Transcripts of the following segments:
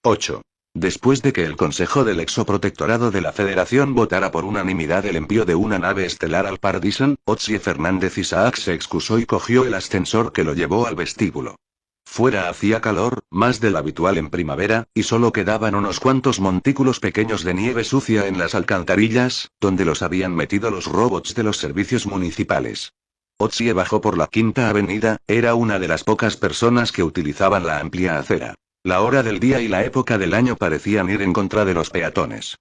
8. Después de que el Consejo del Exoprotectorado de la Federación votara por unanimidad el envío de una nave estelar al Paradison, Otzi Fernández Isaac se excusó y cogió el ascensor que lo llevó al vestíbulo. Fuera hacía calor, más del habitual en primavera, y solo quedaban unos cuantos montículos pequeños de nieve sucia en las alcantarillas, donde los habían metido los robots de los servicios municipales. Otzi bajó por la Quinta Avenida, era una de las pocas personas que utilizaban la amplia acera. La hora del día y la época del año parecían ir en contra de los peatones.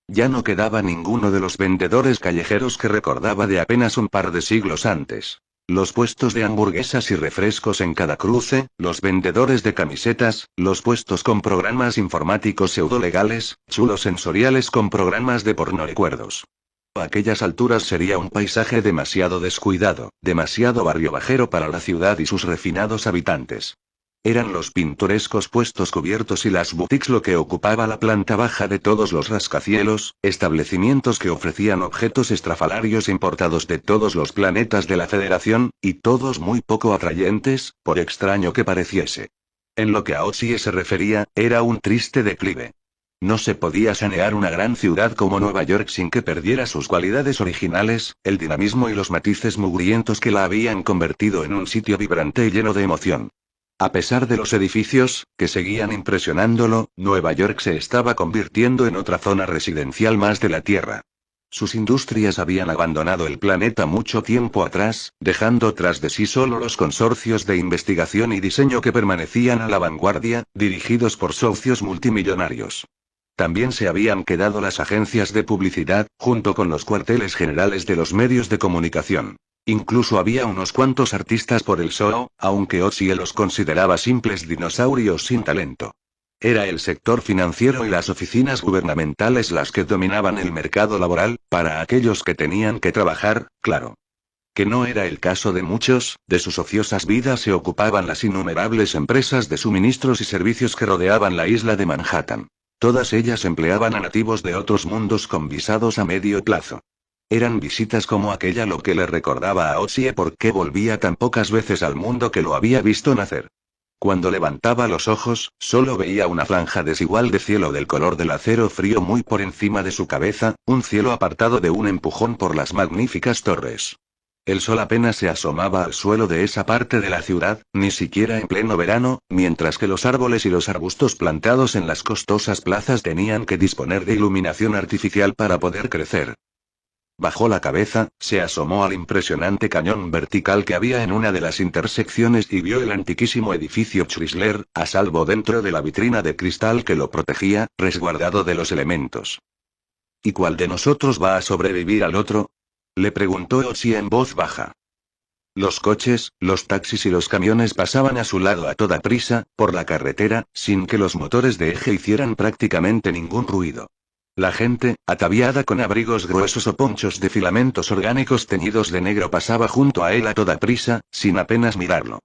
Ya no quedaba ninguno de los vendedores callejeros que recordaba de apenas un par de siglos antes. Los puestos de hamburguesas y refrescos en cada cruce, los vendedores de camisetas, los puestos con programas informáticos pseudolegales, chulos sensoriales con programas de pornorecuerdos. A aquellas alturas sería un paisaje demasiado descuidado, demasiado barrio bajero para la ciudad y sus refinados habitantes. Eran los pintorescos puestos cubiertos y las boutiques lo que ocupaba la planta baja de todos los rascacielos, establecimientos que ofrecían objetos estrafalarios importados de todos los planetas de la Federación, y todos muy poco atrayentes, por extraño que pareciese. En lo que a Otzi se refería, era un triste declive. No se podía sanear una gran ciudad como Nueva York sin que perdiera sus cualidades originales, el dinamismo y los matices mugrientos que la habían convertido en un sitio vibrante y lleno de emoción. A pesar de los edificios, que seguían impresionándolo, Nueva York se estaba convirtiendo en otra zona residencial más de la Tierra. Sus industrias habían abandonado el planeta mucho tiempo atrás, dejando tras de sí solo los consorcios de investigación y diseño que permanecían a la vanguardia, dirigidos por socios multimillonarios. También se habían quedado las agencias de publicidad, junto con los cuarteles generales de los medios de comunicación. Incluso había unos cuantos artistas por el show, aunque Otzi los consideraba simples dinosaurios sin talento. Era el sector financiero y las oficinas gubernamentales las que dominaban el mercado laboral, para aquellos que tenían que trabajar, claro. Que no era el caso de muchos, de sus ociosas vidas se ocupaban las innumerables empresas de suministros y servicios que rodeaban la isla de Manhattan. Todas ellas empleaban a nativos de otros mundos con visados a medio plazo. Eran visitas como aquella lo que le recordaba a Otzi por qué volvía tan pocas veces al mundo que lo había visto nacer. Cuando levantaba los ojos, solo veía una franja desigual de cielo del color del acero frío muy por encima de su cabeza, un cielo apartado de un empujón por las magníficas torres. El sol apenas se asomaba al suelo de esa parte de la ciudad, ni siquiera en pleno verano, mientras que los árboles y los arbustos plantados en las costosas plazas tenían que disponer de iluminación artificial para poder crecer. Bajó la cabeza, se asomó al impresionante cañón vertical que había en una de las intersecciones y vio el antiquísimo edificio Chrysler, a salvo dentro de la vitrina de cristal que lo protegía, resguardado de los elementos. ¿Y cuál de nosotros va a sobrevivir al otro?, le preguntó Otzi en voz baja. Los coches, los taxis y los camiones pasaban a su lado a toda prisa, por la carretera, sin que los motores de eje hicieran prácticamente ningún ruido. La gente, ataviada con abrigos gruesos o ponchos de filamentos orgánicos teñidos de negro, pasaba junto a él a toda prisa, sin apenas mirarlo.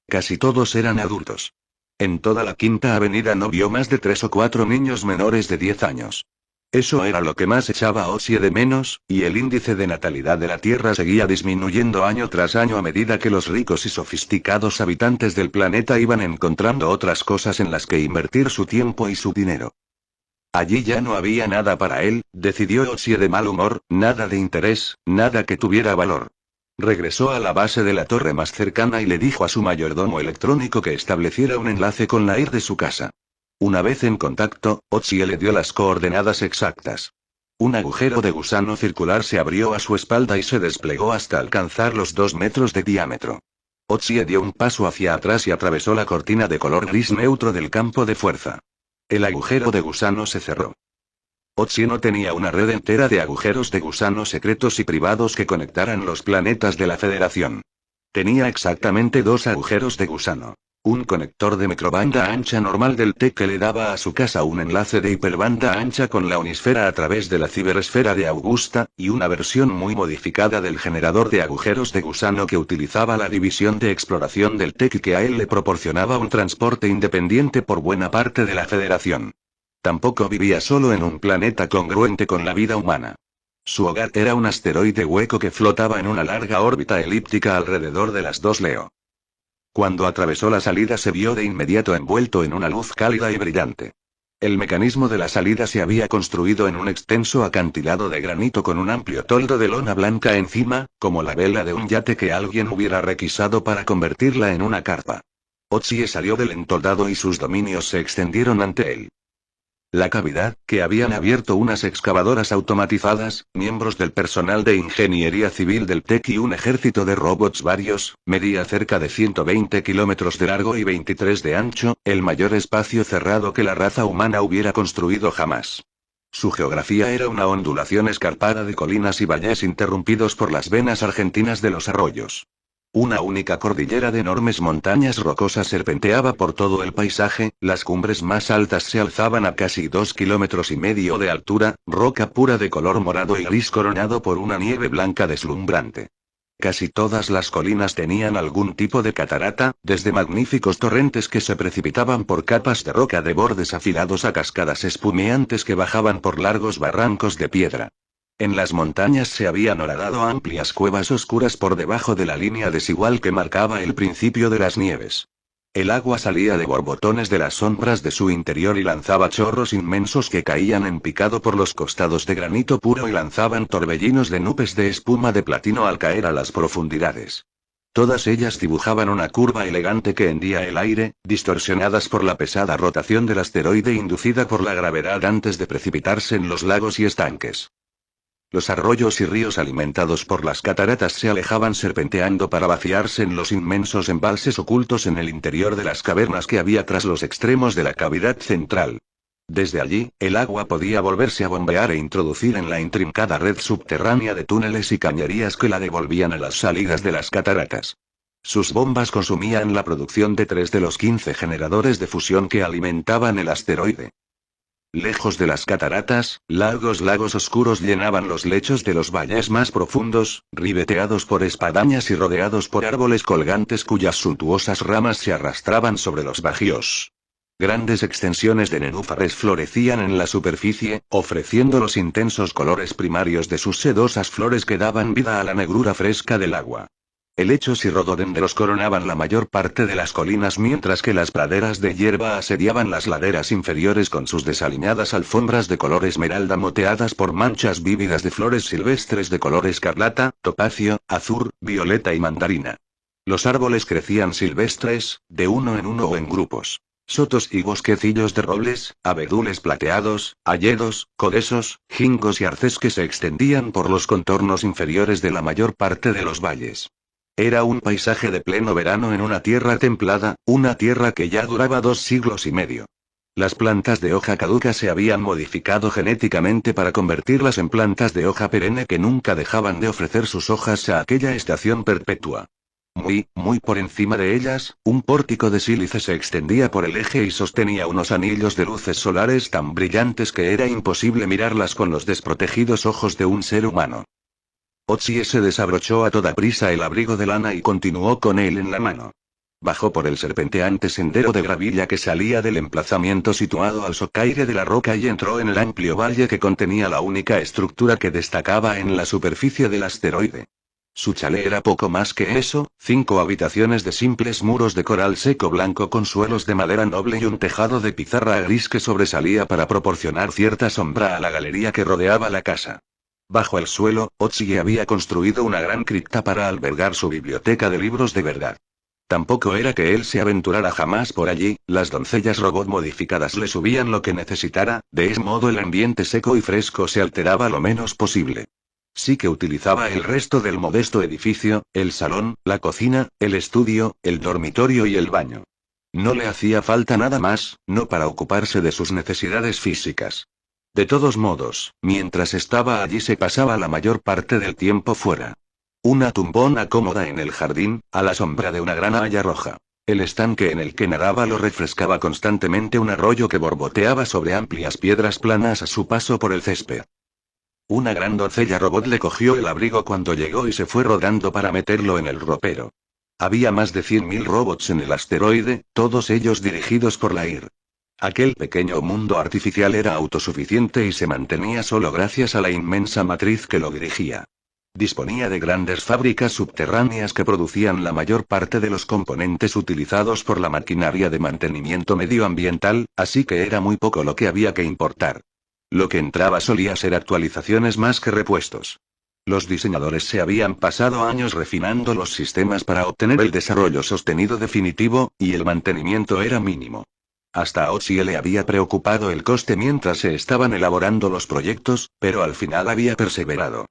Casi todos eran adultos. En toda la Quinta Avenida no vio más de 3 o 4 niños menores de 10 años. Eso era lo que más echaba a Otzi de menos, y el índice de natalidad de la Tierra seguía disminuyendo año tras año a medida que los ricos y sofisticados habitantes del planeta iban encontrando otras cosas en las que invertir su tiempo y su dinero. Allí ya no había nada para él, decidió Otzi de mal humor, nada de interés, nada que tuviera valor. Regresó a la base de la torre más cercana y le dijo a su mayordomo electrónico que estableciera un enlace con la IR de su casa. Una vez en contacto, Otzi le dio las coordenadas exactas. Un agujero de gusano circular se abrió a su espalda y se desplegó hasta alcanzar los 2 metros de diámetro. Otzi dio un paso hacia atrás y atravesó la cortina de color gris neutro del campo de fuerza. El agujero de gusano se cerró. Otzi no tenía una red entera de agujeros de gusano secretos y privados que conectaran los planetas de la Federación. Tenía exactamente 2 agujeros de gusano. Un conector de microbanda ancha normal del T que le daba a su casa un enlace de hiperbanda ancha con la unisfera a través de la ciberesfera de Augusta, y una versión muy modificada del generador de agujeros de gusano que utilizaba la división de exploración del TEC y que a él le proporcionaba un transporte independiente por buena parte de la Federación. Tampoco vivía solo en un planeta congruente con la vida humana. Su hogar era un asteroide hueco que flotaba en una larga órbita elíptica alrededor de las 2 Leo. Cuando atravesó la salida se vio de inmediato envuelto en una luz cálida y brillante. El mecanismo de la salida se había construido en un extenso acantilado de granito con un amplio toldo de lona blanca encima, como la vela de un yate que alguien hubiera requisado para convertirla en una carpa. Otsie salió del entoldado y sus dominios se extendieron ante él. La cavidad, que habían abierto unas excavadoras automatizadas, miembros del personal de ingeniería civil del TEC y un ejército de robots varios, medía cerca de 120 kilómetros de largo y 23 de ancho, el mayor espacio cerrado que la raza humana hubiera construido jamás. Su geografía era una ondulación escarpada de colinas y valles interrumpidos por las venas argentinas de los arroyos. Una única cordillera de enormes montañas rocosas serpenteaba por todo el paisaje, las cumbres más altas se alzaban a casi 2,5 kilómetros de altura, roca pura de color morado y gris coronado por una nieve blanca deslumbrante. Casi todas las colinas tenían algún tipo de catarata, desde magníficos torrentes que se precipitaban por capas de roca de bordes afilados a cascadas espumeantes que bajaban por largos barrancos de piedra. En las montañas se habían horadado amplias cuevas oscuras por debajo de la línea desigual que marcaba el principio de las nieves. El agua salía de borbotones de las sombras de su interior y lanzaba chorros inmensos que caían en picado por los costados de granito puro y lanzaban torbellinos de nubes de espuma de platino al caer a las profundidades. Todas ellas dibujaban una curva elegante que hendía el aire, distorsionadas por la pesada rotación del asteroide inducida por la gravedad antes de precipitarse en los lagos y estanques. Los arroyos y ríos alimentados por las cataratas se alejaban serpenteando para vaciarse en los inmensos embalses ocultos en el interior de las cavernas que había tras los extremos de la cavidad central. Desde allí, el agua podía volverse a bombear e introducir en la intrincada red subterránea de túneles y cañerías que la devolvían a las salidas de las cataratas. Sus bombas consumían la producción de 3 de los 15 generadores de fusión que alimentaban el asteroide. Lejos de las cataratas, largos lagos oscuros llenaban los lechos de los valles más profundos, ribeteados por espadañas y rodeados por árboles colgantes cuyas suntuosas ramas se arrastraban sobre los bajíos. Grandes extensiones de nenúfares florecían en la superficie, ofreciendo los intensos colores primarios de sus sedosas flores que daban vida a la negrura fresca del agua. Helechos y rododendros coronaban la mayor parte de las colinas mientras que las praderas de hierba asediaban las laderas inferiores con sus desaliñadas alfombras de color esmeralda moteadas por manchas vívidas de flores silvestres de color escarlata, topacio, azur, violeta y mandarina. Los árboles crecían silvestres, de uno en uno o en grupos. Sotos y bosquecillos de robles, abedules plateados, hayedos, codesos, ginkgos y arces que se extendían por los contornos inferiores de la mayor parte de los valles. Era un paisaje de pleno verano en una tierra templada, una tierra que ya duraba 2 siglos y medio. Las plantas de hoja caduca se habían modificado genéticamente para convertirlas en plantas de hoja perenne que nunca dejaban de ofrecer sus hojas a aquella estación perpetua. Muy por encima de ellas, un pórtico de sílice se extendía por el eje y sostenía unos anillos de luces solares tan brillantes que era imposible mirarlas con los desprotegidos ojos de un ser humano. Otsie se desabrochó a toda prisa el abrigo de lana y continuó con él en la mano. Bajó por el serpenteante sendero de gravilla que salía del emplazamiento situado al socaire de la roca y entró en el amplio valle que contenía la única estructura que destacaba en la superficie del asteroide. Su chalet era poco más que eso, 5 habitaciones de simples muros de coral seco blanco con suelos de madera noble y un tejado de pizarra gris que sobresalía para proporcionar cierta sombra a la galería que rodeaba la casa. Bajo el suelo, Otsie había construido una gran cripta para albergar su biblioteca de libros de verdad. Tampoco era que él se aventurara jamás por allí, las doncellas robot modificadas le subían lo que necesitara, de ese modo el ambiente seco y fresco se alteraba lo menos posible. Sí que utilizaba el resto del modesto edificio, el salón, la cocina, el estudio, el dormitorio y el baño. No le hacía falta nada más, no para ocuparse de sus necesidades físicas. De todos modos, mientras estaba allí se pasaba la mayor parte del tiempo fuera. Una tumbona cómoda en el jardín, a la sombra de una gran haya roja. El estanque en el que nadaba lo refrescaba constantemente un arroyo que borboteaba sobre amplias piedras planas a su paso por el césped. Una gran doncella robot le cogió el abrigo cuando llegó y se fue rodando para meterlo en el ropero. Había más de 100.000 robots en el asteroide, todos ellos dirigidos por la IR. Aquel pequeño mundo artificial era autosuficiente y se mantenía solo gracias a la inmensa matriz que lo dirigía. Disponía de grandes fábricas subterráneas que producían la mayor parte de los componentes utilizados por la maquinaria de mantenimiento medioambiental, así que era muy poco lo que había que importar. Lo que entraba solía ser actualizaciones más que repuestos. Los diseñadores se habían pasado años refinando los sistemas para obtener el desarrollo sostenido definitivo, y el mantenimiento era mínimo. Hasta a Otsie le había preocupado el coste mientras se estaban elaborando los proyectos, pero al final había perseverado.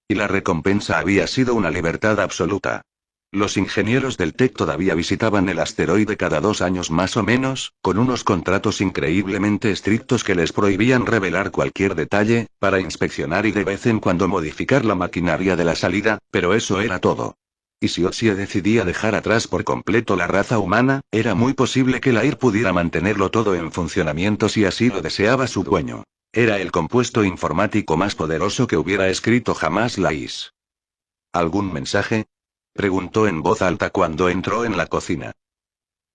Y la recompensa había sido una libertad absoluta. Los ingenieros del TEC todavía visitaban el asteroide cada 2 años más o menos, con unos contratos increíblemente estrictos que les prohibían revelar cualquier detalle, para inspeccionar y de vez en cuando modificar la maquinaria de la salida, pero eso era todo. Y si Otsie decidía dejar atrás por completo la raza humana, era muy posible que la IR pudiera mantenerlo todo en funcionamiento si así lo deseaba su dueño. Era el compuesto informático más poderoso que hubiera escrito jamás la IS. ¿Algún mensaje?, preguntó en voz alta cuando entró en la cocina.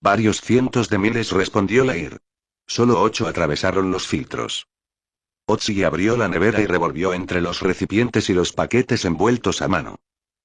Varios cientos de miles, respondió la IR. Solo 8 atravesaron los filtros. Otsie abrió la nevera y revolvió entre los recipientes y los paquetes envueltos a mano.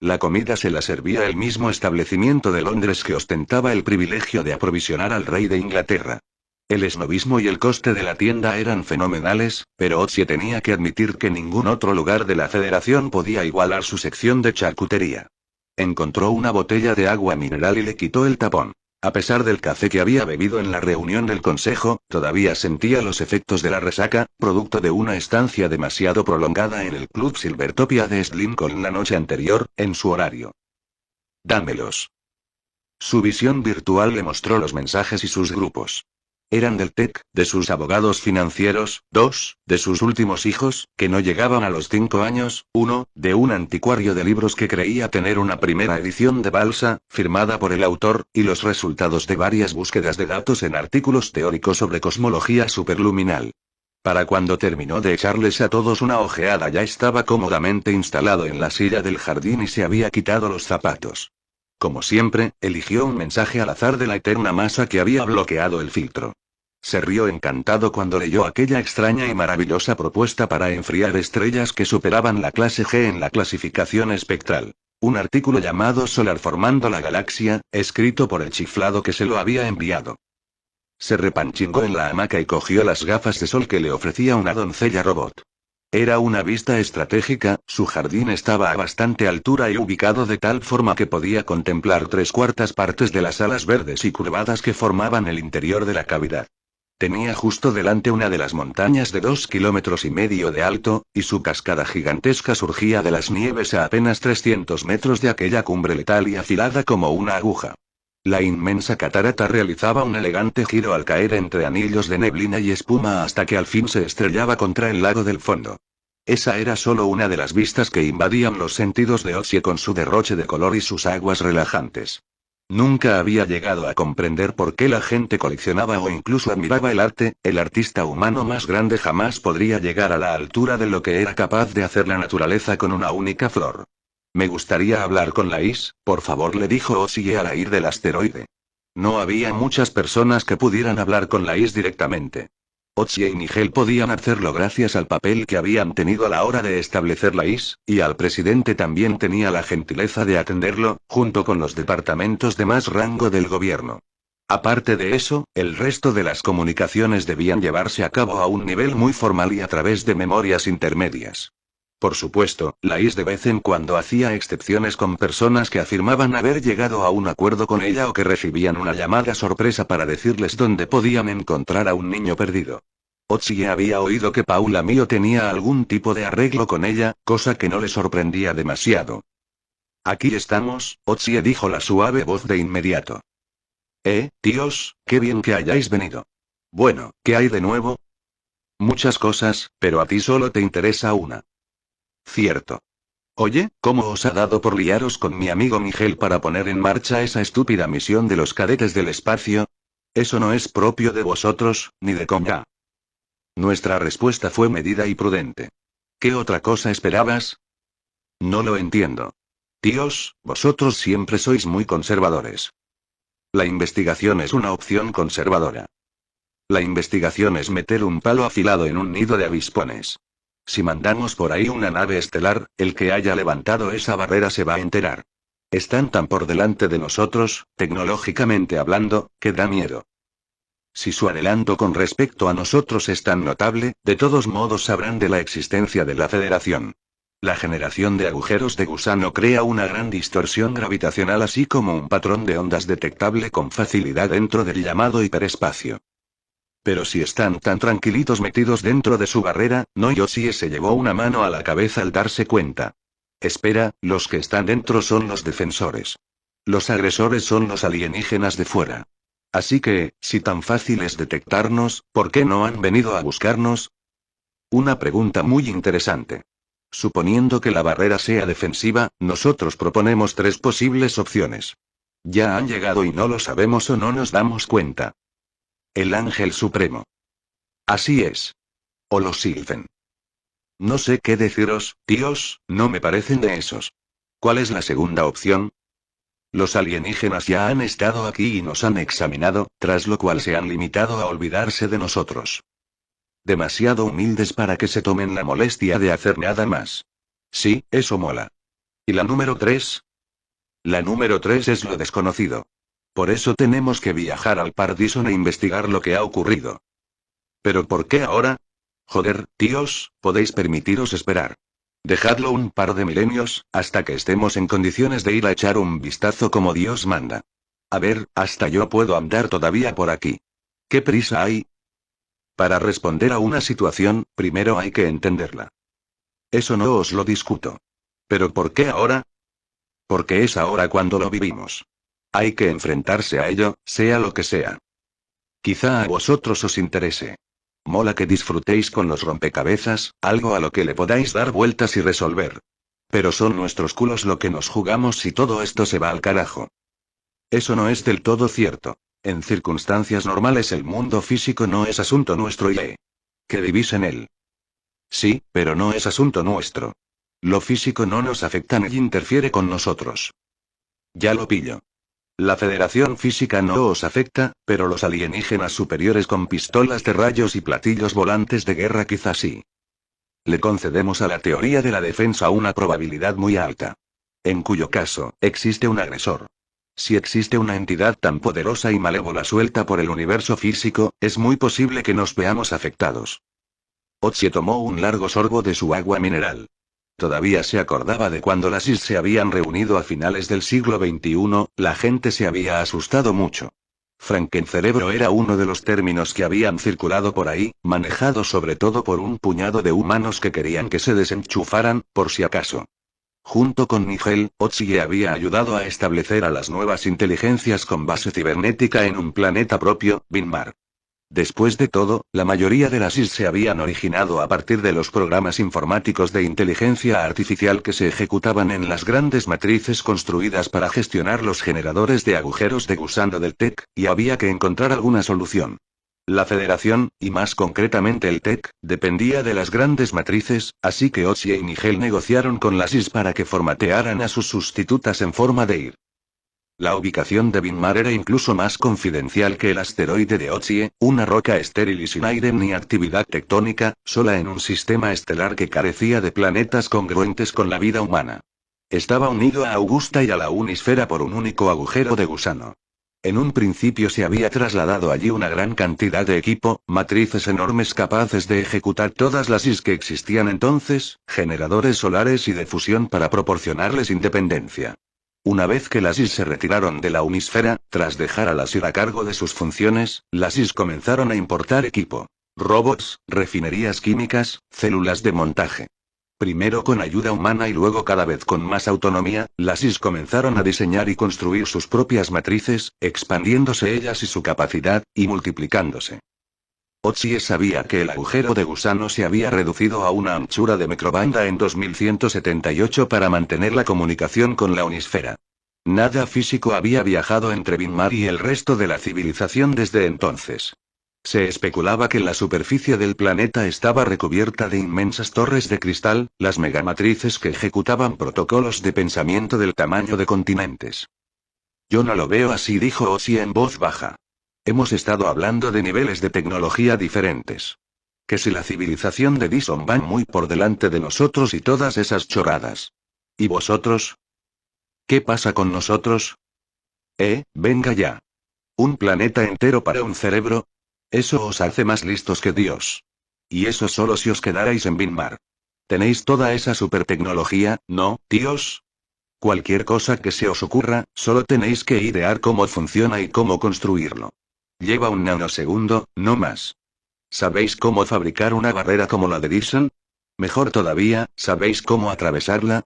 La comida se la servía el mismo establecimiento de Londres que ostentaba el privilegio de aprovisionar al rey de Inglaterra. El esnobismo y el coste de la tienda eran fenomenales, pero Otsie tenía que admitir que ningún otro lugar de la Federación podía igualar su sección de charcutería. Encontró una botella de agua mineral y le quitó el tapón. A pesar del café que había bebido en la reunión del consejo, todavía sentía los efectos de la resaca, producto de una estancia demasiado prolongada en el Club Silvertopia de East Lincoln la noche anterior, en su horario. Dámelos. Su visión virtual le mostró los mensajes y sus grupos. Eran del TEC, de sus abogados financieros, 2, de sus últimos hijos, que no llegaban a los 5 años, 1, de un anticuario de libros que creía tener una primera edición de Balsa, firmada por el autor, y los resultados de varias búsquedas de datos en artículos teóricos sobre cosmología superluminal. Para cuando terminó de echarles a todos una ojeada ya estaba cómodamente instalado en la silla del jardín y se había quitado los zapatos. Como siempre, eligió un mensaje al azar de la eterna masa que había bloqueado el filtro. Se rió encantado cuando leyó aquella extraña y maravillosa propuesta para enfriar estrellas que superaban la clase G en la clasificación espectral. Un artículo llamado Solar formando la galaxia, escrito por el chiflado que se lo había enviado. Se repanchingó en la hamaca y cogió las gafas de sol que le ofrecía una doncella robot. Era una vista estratégica, su jardín estaba a bastante altura y ubicado de tal forma que podía contemplar 3/4 partes de las alas verdes y curvadas que formaban el interior de la cavidad. Tenía justo delante una de las montañas de 2,5 kilómetros de alto, y su cascada gigantesca surgía de las nieves a apenas 300 metros de aquella cumbre letal y afilada como una aguja. La inmensa catarata realizaba un elegante giro al caer entre anillos de neblina y espuma hasta que al fin se estrellaba contra el lago del fondo. Esa era solo una de las vistas que invadían los sentidos de Otsie con su derroche de color y sus aguas relajantes. Nunca había llegado a comprender por qué la gente coleccionaba o incluso admiraba el arte. El artista humano más grande jamás podría llegar a la altura de lo que era capaz de hacer la naturaleza con una única flor. Me gustaría hablar con la IS, por favor, le dijo Otsie al ir del asteroide. No había muchas personas que pudieran hablar con la IS directamente. Otsie y Nigel podían hacerlo gracias al papel que habían tenido a la hora de establecer la IS, y al presidente también tenía la gentileza de atenderlo, junto con los departamentos de más rango del gobierno. Aparte de eso, el resto de las comunicaciones debían llevarse a cabo a un nivel muy formal y a través de memorias intermedias. Por supuesto, la IS de vez en cuando hacía excepciones con personas que afirmaban haber llegado a un acuerdo con ella o que recibían una llamada sorpresa para decirles dónde podían encontrar a un niño perdido. Otsie había oído que Paula Mio tenía algún tipo de arreglo con ella, cosa que no le sorprendía demasiado. Aquí estamos, Otsie dijo la suave voz de inmediato. Tíos, qué bien que hayáis venido. Bueno, ¿qué hay de nuevo? Muchas cosas, pero a ti solo te interesa una. Cierto. Oye, ¿cómo os ha dado por liaros con mi amigo Miguel para poner en marcha esa estúpida misión de los cadetes del espacio? Eso no es propio de vosotros, ni de Conga. Nuestra respuesta fue medida y prudente. ¿Qué otra cosa esperabas? No lo entiendo. Tíos, vosotros siempre sois muy conservadores. La investigación es una opción conservadora. La investigación es meter un palo afilado en un nido de avispones. Si mandamos por ahí una nave estelar, el que haya levantado esa barrera se va a enterar. Están tan por delante de nosotros, tecnológicamente hablando, que da miedo. Si su adelanto con respecto a nosotros es tan notable, de todos modos sabrán de la existencia de la Federación. La generación de agujeros de gusano crea una gran distorsión gravitacional así como un patrón de ondas detectable con facilidad dentro del llamado hiperespacio. Pero si están tan tranquilitos metidos dentro de su barrera, no Yoshie se llevó una mano a la cabeza al darse cuenta. Espera, los que están dentro son los defensores. Los agresores son los alienígenas de fuera. Así que, si tan fácil es detectarnos, ¿por qué no han venido a buscarnos? Una pregunta muy interesante. Suponiendo que la barrera sea defensiva, nosotros proponemos tres posibles opciones. Ya han llegado y no lo sabemos o no nos damos cuenta. El Ángel Supremo. Así es. O los Sylphen. No sé qué deciros, tíos, no me parecen de esos. ¿Cuál es la segunda opción? Los alienígenas ya han estado aquí y nos han examinado, tras lo cual se han limitado a olvidarse de nosotros. Demasiado humildes para que se tomen la molestia de hacer nada más. Sí, eso mola. ¿Y la número 3? La número 3 es lo desconocido. Por eso tenemos que viajar al Pardison e investigar lo que ha ocurrido. ¿Pero por qué ahora? Joder, tíos, podéis permitiros esperar. Dejadlo un par de milenios, hasta que estemos en condiciones de ir a echar un vistazo como Dios manda. A ver, hasta yo puedo andar todavía por aquí. ¿Qué prisa hay? Para responder a una situación, primero hay que entenderla. Eso no os lo discuto. ¿Pero por qué ahora? Porque es ahora cuando lo vivimos. Hay que enfrentarse a ello, sea lo que sea. Quizá a vosotros os interese. Mola que disfrutéis con los rompecabezas, algo a lo que le podáis dar vueltas y resolver. Pero son nuestros culos lo que nos jugamos si todo esto se va al carajo. Eso no es del todo cierto. En circunstancias normales el mundo físico no es asunto nuestro y que vivís en él. Sí, pero no es asunto nuestro. Lo físico no nos afecta ni interfiere con nosotros. Ya lo pillo. La Federación Física no os afecta, pero los alienígenas superiores con pistolas de rayos y platillos volantes de guerra quizás sí. Le concedemos a la teoría de la defensa una probabilidad muy alta. En cuyo caso, existe un agresor. Si existe una entidad tan poderosa y malévola suelta por el universo físico, es muy posible que nos veamos afectados. Otsie tomó un largo sorbo de su agua mineral. Todavía se acordaba de cuando las IS se habían reunido a finales del siglo XXI, la gente se había asustado mucho. Frankencerebro era uno de los términos que habían circulado por ahí, manejado sobre todo por un puñado de humanos que querían que se desenchufaran, por si acaso. Junto con Nigel, Otsie había ayudado a establecer a las nuevas inteligencias con base cibernética en un planeta propio, Vinmar. Después de todo, la mayoría de las IS se habían originado a partir de los programas informáticos de inteligencia artificial que se ejecutaban en las grandes matrices construidas para gestionar los generadores de agujeros de gusano del TEC, y había que encontrar alguna solución. La Federación, y más concretamente el TEC, dependía de las grandes matrices, así que Otsie y Nigel negociaron con las IS para que formatearan a sus sustitutas en forma de IR. La ubicación de Vinmar era incluso más confidencial que el asteroide de Otsie, una roca estéril y sin aire ni actividad tectónica, sola en un sistema estelar que carecía de planetas congruentes con la vida humana. Estaba unido a Augusta y a la Unisfera por un único agujero de gusano. En un principio se había trasladado allí una gran cantidad de equipo, matrices enormes capaces de ejecutar todas las IS que existían entonces, generadores solares y de fusión para proporcionarles independencia. Una vez que las IS se retiraron de la Unisfera, tras dejar a las IR a cargo de sus funciones, las IS comenzaron a importar equipo. Robots, refinerías químicas, células de montaje. Primero con ayuda humana y luego cada vez con más autonomía, las IS comenzaron a diseñar y construir sus propias matrices, expandiéndose ellas y su capacidad, y multiplicándose. Otsie sabía que el agujero de gusano se había reducido a una anchura de microbanda en 2178 para mantener la comunicación con la Unisfera. Nada físico había viajado entre Vinmar y el resto de la civilización desde entonces. Se especulaba que la superficie del planeta estaba recubierta de inmensas torres de cristal, las megamatrices que ejecutaban protocolos de pensamiento del tamaño de continentes. Yo no lo veo así, dijo Otsie en voz baja. Hemos estado hablando de niveles de tecnología diferentes. Que si la civilización de Dyson va muy por delante de nosotros y todas esas chorradas. ¿Y vosotros? ¿Qué pasa con nosotros? Venga ya. ¿Un planeta entero para un cerebro? Eso os hace más listos que Dios. Y eso solo si os quedarais en Vinmar. Tenéis toda esa supertecnología, ¿no, tíos? Cualquier cosa que se os ocurra, solo tenéis que idear cómo funciona y cómo construirlo. Lleva un nanosegundo, no más. ¿Sabéis cómo fabricar una barrera como la de Dyson? Mejor todavía, ¿sabéis cómo atravesarla?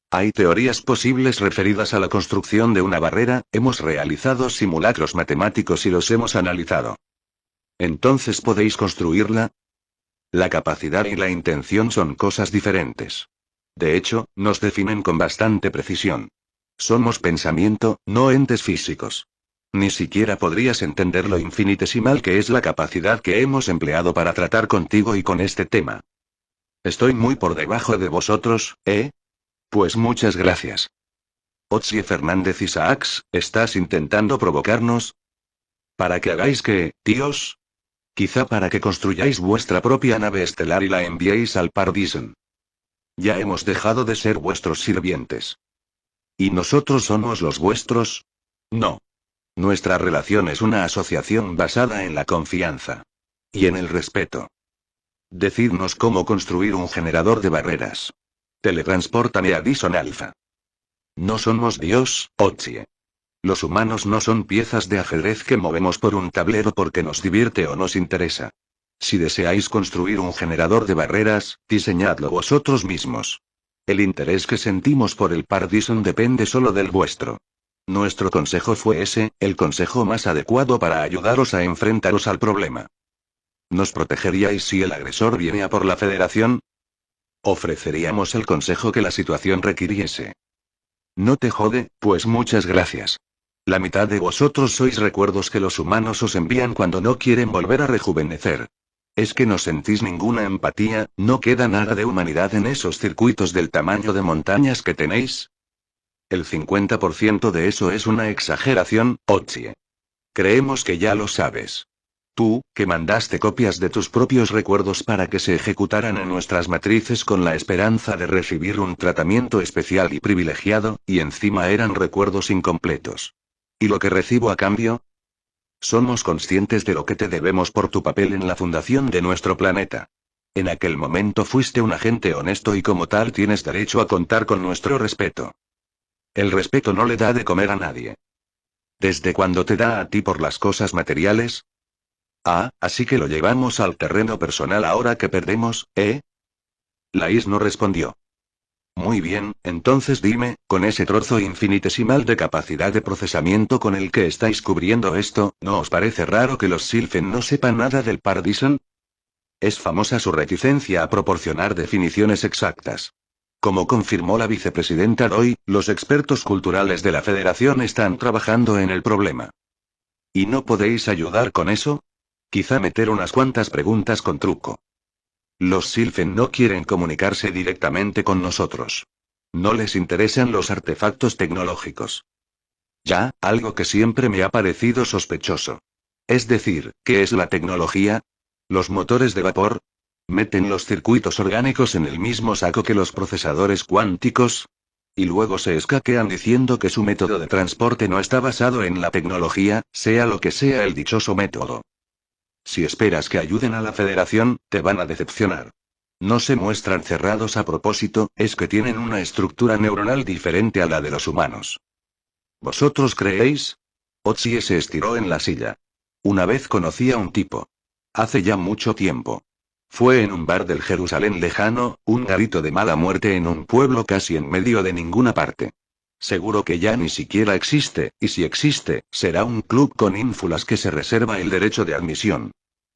Hay teorías posibles referidas a la construcción de una barrera, hemos realizado simulacros matemáticos y los hemos analizado. ¿Entonces podéis construirla? La capacidad y la intención son cosas diferentes. De hecho, nos definen con bastante precisión. Somos pensamiento, no entes físicos. Ni siquiera podrías entender lo infinitesimal que es la capacidad que hemos empleado para tratar contigo y con este tema. Estoy muy por debajo de vosotros, ¿eh? Pues muchas gracias. Otzi Fernández Isaacs, ¿estás intentando provocarnos? ¿Para que hagáis qué, tíos? Quizá para que construyáis vuestra propia nave estelar y la enviéis al Pardison. Ya hemos dejado de ser vuestros sirvientes. ¿Y nosotros somos los vuestros? No. Nuestra relación es una asociación basada en la confianza. Y en el respeto. Decidnos cómo construir un generador de barreras. Teletranspórtame a Dyson Alpha. No somos Dios, Otzi. Los humanos no son piezas de ajedrez que movemos por un tablero porque nos divierte o nos interesa. Si deseáis construir un generador de barreras, diseñadlo vosotros mismos. El interés que sentimos por el Pardison depende solo del vuestro. Nuestro consejo fue ese, el consejo más adecuado para ayudaros a enfrentaros al problema. ¿Nos protegeríais si el agresor viene a por la Federación? Ofreceríamos el consejo que la situación requiriese. No te jode, pues muchas gracias. La mitad de vosotros sois recuerdos que los humanos os envían cuando no quieren volver a rejuvenecer. ¿Es que no sentís ninguna empatía, no queda nada de humanidad en esos circuitos del tamaño de montañas que tenéis? El 50% de eso es una exageración, Otzi. Creemos que ya lo sabes. Tú, que mandaste copias de tus propios recuerdos para que se ejecutaran en nuestras matrices con la esperanza de recibir un tratamiento especial y privilegiado, y encima eran recuerdos incompletos. ¿Y lo que recibo a cambio? Somos conscientes de lo que te debemos por tu papel en la fundación de nuestro planeta. En aquel momento fuiste un agente honesto y como tal tienes derecho a contar con nuestro respeto. El respeto no le da de comer a nadie. ¿Desde cuándo te da a ti por las cosas materiales? Ah, así que lo llevamos al terreno personal ahora que perdemos, ¿eh? Lais no respondió. Muy bien, entonces dime, con ese trozo infinitesimal de capacidad de procesamiento con el que estáis cubriendo esto, ¿no os parece raro que los Sylphen no sepan nada del Pardison? Es famosa su reticencia a proporcionar definiciones exactas. Como confirmó la vicepresidenta Roy, los expertos culturales de la Federación están trabajando en el problema. ¿Y no podéis ayudar con eso? Quizá meter unas cuantas preguntas con truco. Los Sylphen no quieren comunicarse directamente con nosotros. No les interesan los artefactos tecnológicos. Ya, algo que siempre me ha parecido sospechoso. Es decir, ¿qué es la tecnología? ¿Los motores de vapor? ¿Meten los circuitos orgánicos en el mismo saco que los procesadores cuánticos? Y luego se escaquean diciendo que su método de transporte no está basado en la tecnología, sea lo que sea el dichoso método. Si esperas que ayuden a la Federación, te van a decepcionar. No se muestran cerrados a propósito, es que tienen una estructura neuronal diferente a la de los humanos. ¿Vosotros creéis? Otzi se estiró en la silla. Una vez conocí a un tipo. Hace ya mucho tiempo. Fue en un bar del Jerusalén lejano, un garito de mala muerte en un pueblo casi en medio de ninguna parte. Seguro que ya ni siquiera existe, y si existe, será un club con ínfulas que se reserva el derecho de admisión.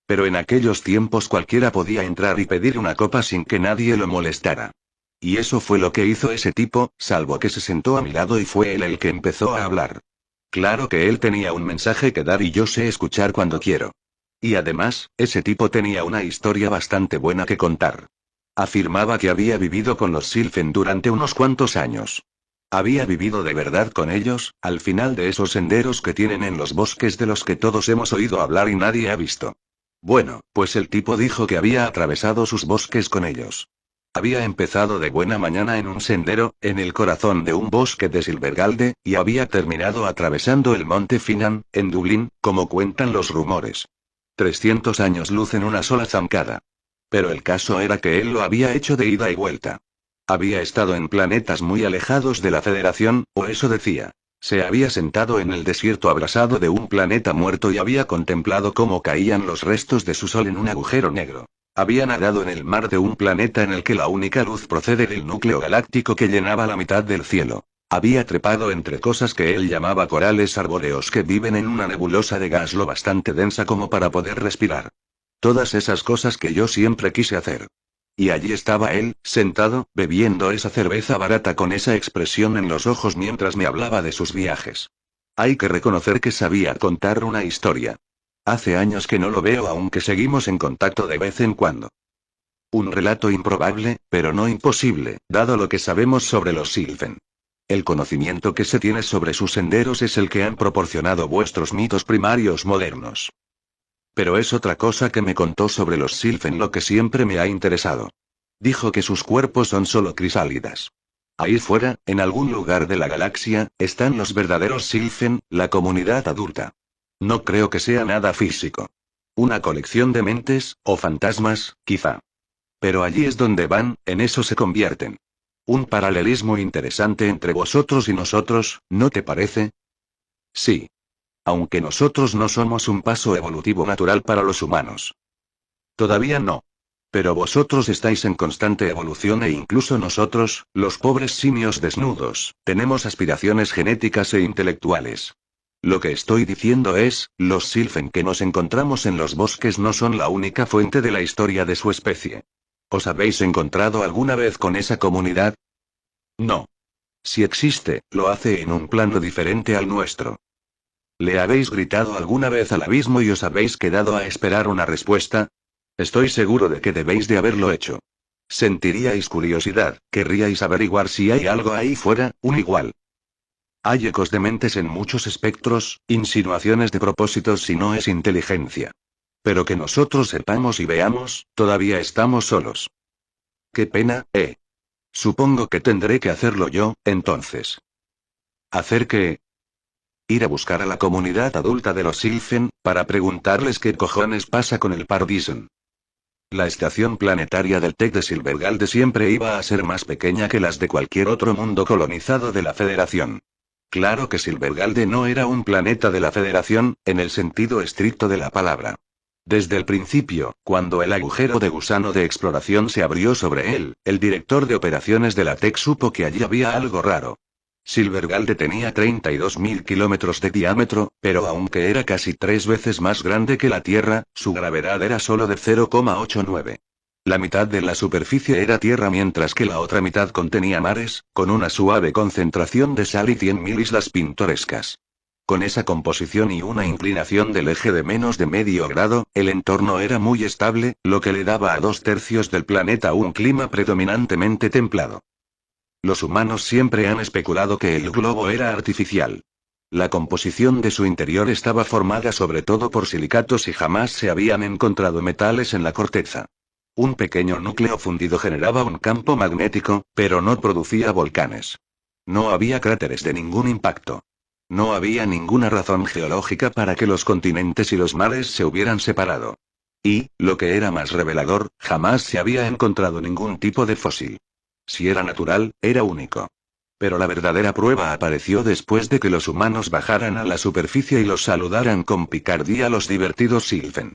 Pero en aquellos tiempos cualquiera podía entrar y pedir una copa sin que nadie lo molestara. Y eso fue lo que hizo ese tipo, salvo que se sentó a mi lado y fue él el que empezó a hablar. Claro que él tenía un mensaje que dar y yo sé escuchar cuando quiero. Y además, ese tipo tenía una historia bastante buena que contar. Afirmaba que había vivido con los Sylphen durante unos cuantos años. Había vivido de verdad con ellos, al final de esos senderos que tienen en los bosques de los que todos hemos oído hablar y nadie ha visto. Bueno, pues el tipo dijo que había atravesado sus bosques con ellos. Había empezado de buena mañana en un sendero, en el corazón de un bosque de Silvergalde, y había terminado atravesando el monte Finan, en Dublín, como cuentan los rumores. 300 años luz en una sola zancada. Pero el caso era que él lo había hecho de ida y vuelta. Había estado en planetas muy alejados de la Federación, o eso decía. Se había sentado en el desierto abrasado de un planeta muerto y había contemplado cómo caían los restos de su sol en un agujero negro. Había nadado en el mar de un planeta en el que la única luz procede del núcleo galáctico que llenaba la mitad del cielo. Había trepado entre cosas que él llamaba corales arbóreos que viven en una nebulosa de gas lo bastante densa como para poder respirar. Todas esas cosas que yo siempre quise hacer. Y allí estaba él, sentado, bebiendo esa cerveza barata con esa expresión en los ojos mientras me hablaba de sus viajes. Hay que reconocer que sabía contar una historia. Hace años que no lo veo aunque seguimos en contacto de vez en cuando. Un relato improbable, pero no imposible, dado lo que sabemos sobre los Sylphen. El conocimiento que se tiene sobre sus senderos es el que han proporcionado vuestros mitos primarios modernos. Pero es otra cosa que me contó sobre los Sylphen lo que siempre me ha interesado. Dijo que sus cuerpos son solo crisálidas. Ahí fuera, en algún lugar de la galaxia, están los verdaderos Sylphen, la comunidad adulta. No creo que sea nada físico. Una colección de mentes, o fantasmas, quizá. Pero allí es donde van, en eso se convierten. Un paralelismo interesante entre vosotros y nosotros, ¿no te parece? Sí. Aunque nosotros no somos un paso evolutivo natural para los humanos. Todavía no. Pero vosotros estáis en constante evolución e incluso nosotros, los pobres simios desnudos, tenemos aspiraciones genéticas e intelectuales. Lo que estoy diciendo es, los Sylphen que nos encontramos en los bosques no son la única fuente de la historia de su especie. ¿Os habéis encontrado alguna vez con esa comunidad? No. Si existe, lo hace en un plano diferente al nuestro. ¿Le habéis gritado alguna vez al abismo y os habéis quedado a esperar una respuesta? Estoy seguro de que debéis de haberlo hecho. Sentiríais curiosidad, querríais averiguar si hay algo ahí fuera, un igual. Hay ecos de mentes en muchos espectros, insinuaciones de propósitos si no es inteligencia. Pero que nosotros sepamos y veamos, todavía estamos solos. Qué pena, ¿eh? Supongo que tendré que hacerlo yo, entonces. ¿Hacer qué? Ir a buscar a la comunidad adulta de los Sylphen, para preguntarles qué cojones pasa con el Pardison. La estación planetaria del TEC de Silvergalde siempre iba a ser más pequeña que las de cualquier otro mundo colonizado de la Federación. Claro que Silvergalde no era un planeta de la Federación, en el sentido estricto de la palabra. Desde el principio, cuando el agujero de gusano de exploración se abrió sobre él, el director de operaciones de la TEC supo que allí había algo raro. Silvergalde tenía 32.000 kilómetros de diámetro, pero aunque era casi 3 veces más grande que la Tierra, su gravedad era solo de 0,89. La mitad de la superficie era tierra mientras que la otra mitad contenía mares, con una suave concentración de sal y 100.000 islas pintorescas. Con esa composición y una inclinación del eje de menos de medio grado, el entorno era muy estable, lo que le daba a 2/3 del planeta un clima predominantemente templado. Los humanos siempre han especulado que el globo era artificial. La composición de su interior estaba formada sobre todo por silicatos y jamás se habían encontrado metales en la corteza. Un pequeño núcleo fundido generaba un campo magnético, pero no producía volcanes. No había cráteres de ningún impacto. No había ninguna razón geológica para que los continentes y los mares se hubieran separado. Y, lo que era más revelador, jamás se había encontrado ningún tipo de fósil. Si era natural, era único. Pero la verdadera prueba apareció después de que los humanos bajaran a la superficie y los saludaran con picardía los divertidos Sylphen.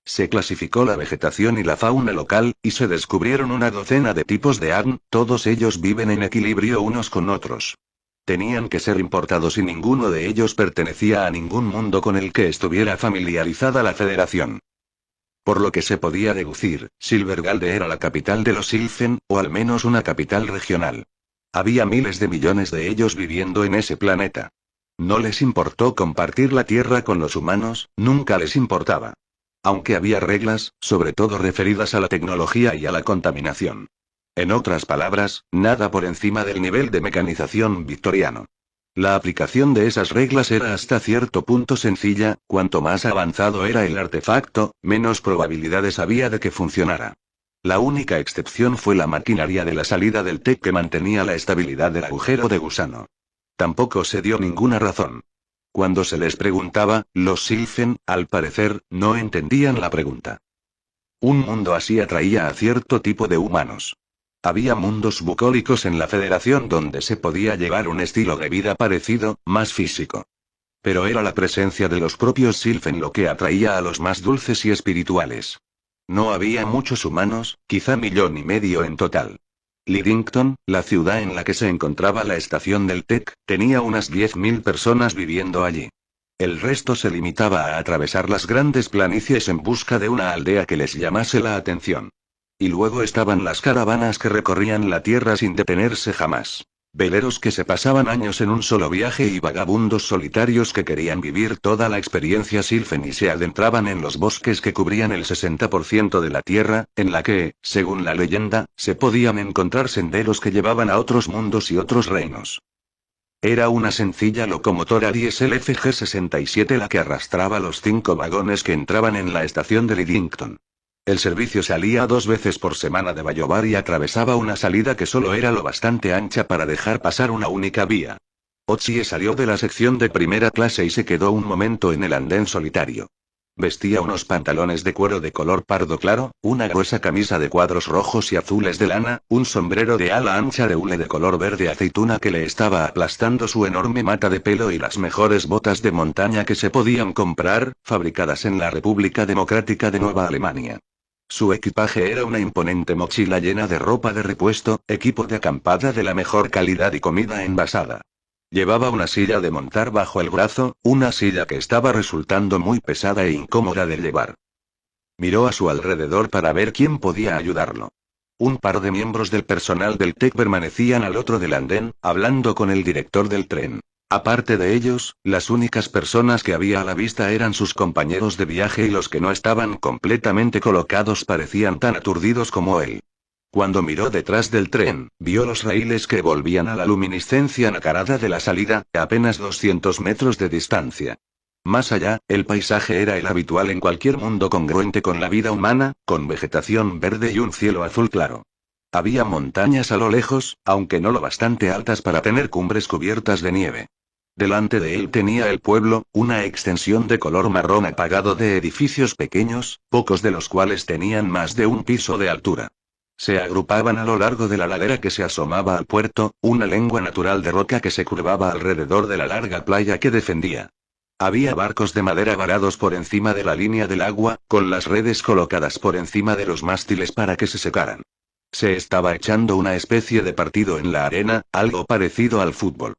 Se clasificó la vegetación y la fauna local, y se descubrieron una docena de tipos de ADN, todos ellos viven en equilibrio unos con otros. Tenían que ser importados y ninguno de ellos pertenecía a ningún mundo con el que estuviera familiarizada la Federación. Por lo que se podía deducir, Silvergalde era la capital de los Sylphen, o al menos una capital regional. Había miles de millones de ellos viviendo en ese planeta. No les importó compartir la Tierra con los humanos, nunca les importaba. Aunque había reglas, sobre todo referidas a la tecnología y a la contaminación. En otras palabras, nada por encima del nivel de mecanización victoriano. La aplicación de esas reglas era hasta cierto punto sencilla, cuanto más avanzado era el artefacto, menos probabilidades había de que funcionara. La única excepción fue la maquinaria de la salida del TEC que mantenía la estabilidad del agujero de gusano. Tampoco se dio ninguna razón. Cuando se les preguntaba, los Sylphen, al parecer, no entendían la pregunta. Un mundo así atraía a cierto tipo de humanos. Había mundos bucólicos en la Federación donde se podía llevar un estilo de vida parecido, más físico. Pero era la presencia de los propios Sylphen lo que atraía a los más dulces y espirituales. No había muchos humanos, quizá 1,5 millones en total. Lidington, la ciudad en la que se encontraba la estación del TEC, tenía unas 10.000 personas viviendo allí. El resto se limitaba a atravesar las grandes planicies en busca de una aldea que les llamase la atención. Y luego estaban las caravanas que recorrían la tierra sin detenerse jamás. Veleros que se pasaban años en un solo viaje y vagabundos solitarios que querían vivir toda la experiencia Sylphen y se adentraban en los bosques que cubrían el 60% de la tierra, en la que, según la leyenda, se podían encontrar senderos que llevaban a otros mundos y otros reinos. Era una sencilla locomotora diésel FG-67 la que arrastraba los 5 vagones que entraban en la estación de Lidington. El servicio salía 2 veces por semana de Bayobar y atravesaba una salida que solo era lo bastante ancha para dejar pasar una única vía. Otsie salió de la sección de primera clase y se quedó un momento en el andén solitario. Vestía unos pantalones de cuero de color pardo claro, una gruesa camisa de cuadros rojos y azules de lana, un sombrero de ala ancha de hule de color verde aceituna que le estaba aplastando su enorme mata de pelo y las mejores botas de montaña que se podían comprar, fabricadas en la República Democrática de Nueva Alemania. Su equipaje era una imponente mochila llena de ropa de repuesto, equipo de acampada de la mejor calidad y comida envasada. Llevaba una silla de montar bajo el brazo, una silla que estaba resultando muy pesada e incómoda de llevar. Miró a su alrededor para ver quién podía ayudarlo. Un par de miembros del personal del TEC permanecían al otro del andén, hablando con el director del tren. Aparte de ellos, las únicas personas que había a la vista eran sus compañeros de viaje y los que no estaban completamente colocados parecían tan aturdidos como él. Cuando miró detrás del tren, vio los raíles que volvían a la luminiscencia nacarada de la salida, a apenas 200 metros de distancia. Más allá, el paisaje era el habitual en cualquier mundo congruente con la vida humana, con vegetación verde y un cielo azul claro. Había montañas a lo lejos, aunque no lo bastante altas para tener cumbres cubiertas de nieve. Delante de él tenía el pueblo, una extensión de color marrón apagado de edificios pequeños, pocos de los cuales tenían más de un piso de altura. Se agrupaban a lo largo de la ladera que se asomaba al puerto, una lengua natural de roca que se curvaba alrededor de la larga playa que defendía. Había barcos de madera varados por encima de la línea del agua, con las redes colocadas por encima de los mástiles para que se secaran. Se estaba echando una especie de partido en la arena, algo parecido al fútbol.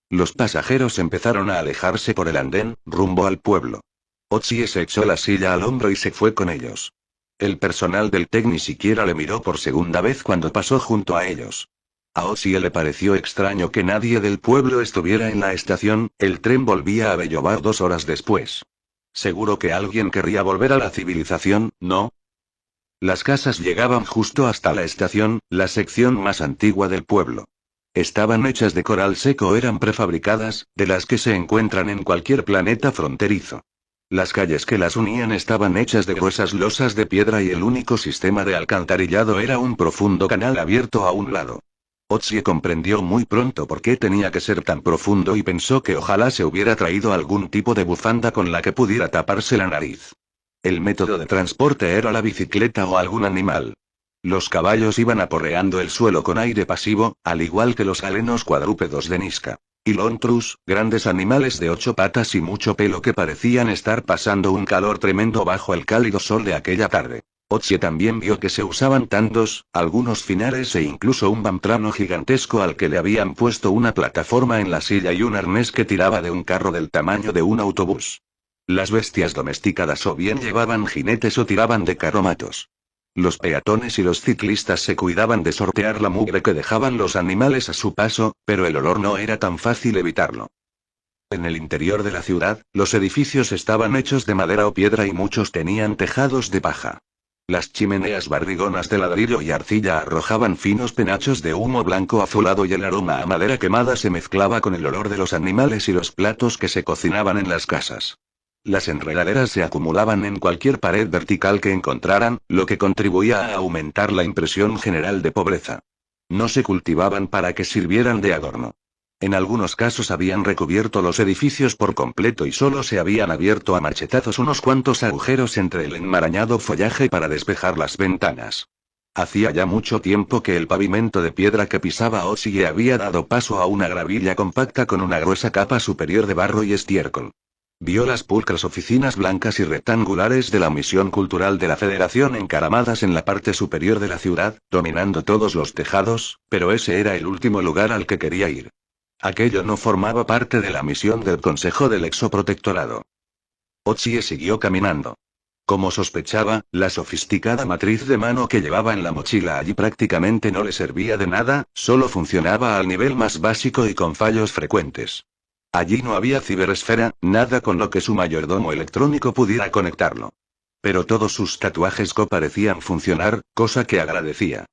Los pasajeros empezaron a alejarse por el andén, rumbo al pueblo. Otsie se echó la silla al hombro y se fue con ellos. El personal del TEC ni siquiera le miró por segunda vez cuando pasó junto a ellos. A Otsie le pareció extraño que nadie del pueblo estuviera en la estación, el tren volvía a Bellobar 2 horas después. Seguro que alguien querría volver a la civilización, ¿no? Las casas llegaban justo hasta la estación, la sección más antigua del pueblo. Estaban hechas de coral seco, eran prefabricadas, de las que se encuentran en cualquier planeta fronterizo. Las calles que las unían estaban hechas de gruesas losas de piedra y el único sistema de alcantarillado era un profundo canal abierto a un lado. Otsie comprendió muy pronto por qué tenía que ser tan profundo y pensó que ojalá se hubiera traído algún tipo de bufanda con la que pudiera taparse la nariz. El método de transporte era la bicicleta o algún animal. Los caballos iban aporreando el suelo con aire pasivo, al igual que los galenos cuadrúpedos de Niska. Y lontrus, grandes animales de 8 patas y mucho pelo que parecían estar pasando un calor tremendo bajo el cálido sol de aquella tarde. Otsie también vio que se usaban tandos, algunos finares e incluso un bamtrano gigantesco al que le habían puesto una plataforma en la silla y un arnés que tiraba de un carro del tamaño de un autobús. Las bestias domesticadas o bien llevaban jinetes o tiraban de carromatos. Los peatones y los ciclistas se cuidaban de sortear la mugre que dejaban los animales a su paso, pero el olor no era tan fácil evitarlo. En el interior de la ciudad, los edificios estaban hechos de madera o piedra y muchos tenían tejados de paja. Las chimeneas barrigonas de ladrillo y arcilla arrojaban finos penachos de humo blanco azulado y el aroma a madera quemada se mezclaba con el olor de los animales y los platos que se cocinaban en las casas. Las enredaderas se acumulaban en cualquier pared vertical que encontraran, lo que contribuía a aumentar la impresión general de pobreza. No se cultivaban para que sirvieran de adorno. En algunos casos habían recubierto los edificios por completo y solo se habían abierto a machetazos unos cuantos agujeros entre el enmarañado follaje para despejar las ventanas. Hacía ya mucho tiempo que el pavimento de piedra que pisaba Otsy había dado paso a una gravilla compacta con una gruesa capa superior de barro y estiércol. Vio las pulcras oficinas blancas y rectangulares de la Misión Cultural de la Federación encaramadas en la parte superior de la ciudad, dominando todos los tejados, pero ese era el último lugar al que quería ir. Aquello no formaba parte de la misión del Consejo del Exoprotectorado. Otsy siguió caminando. Como sospechaba, la sofisticada matriz de mano que llevaba en la mochila allí prácticamente no le servía de nada, solo funcionaba al nivel más básico y con fallos frecuentes. Allí no había ciberesfera, nada con lo que su mayordomo electrónico pudiera conectarlo. Pero todos sus tatuajes parecían funcionar, cosa que agradecía.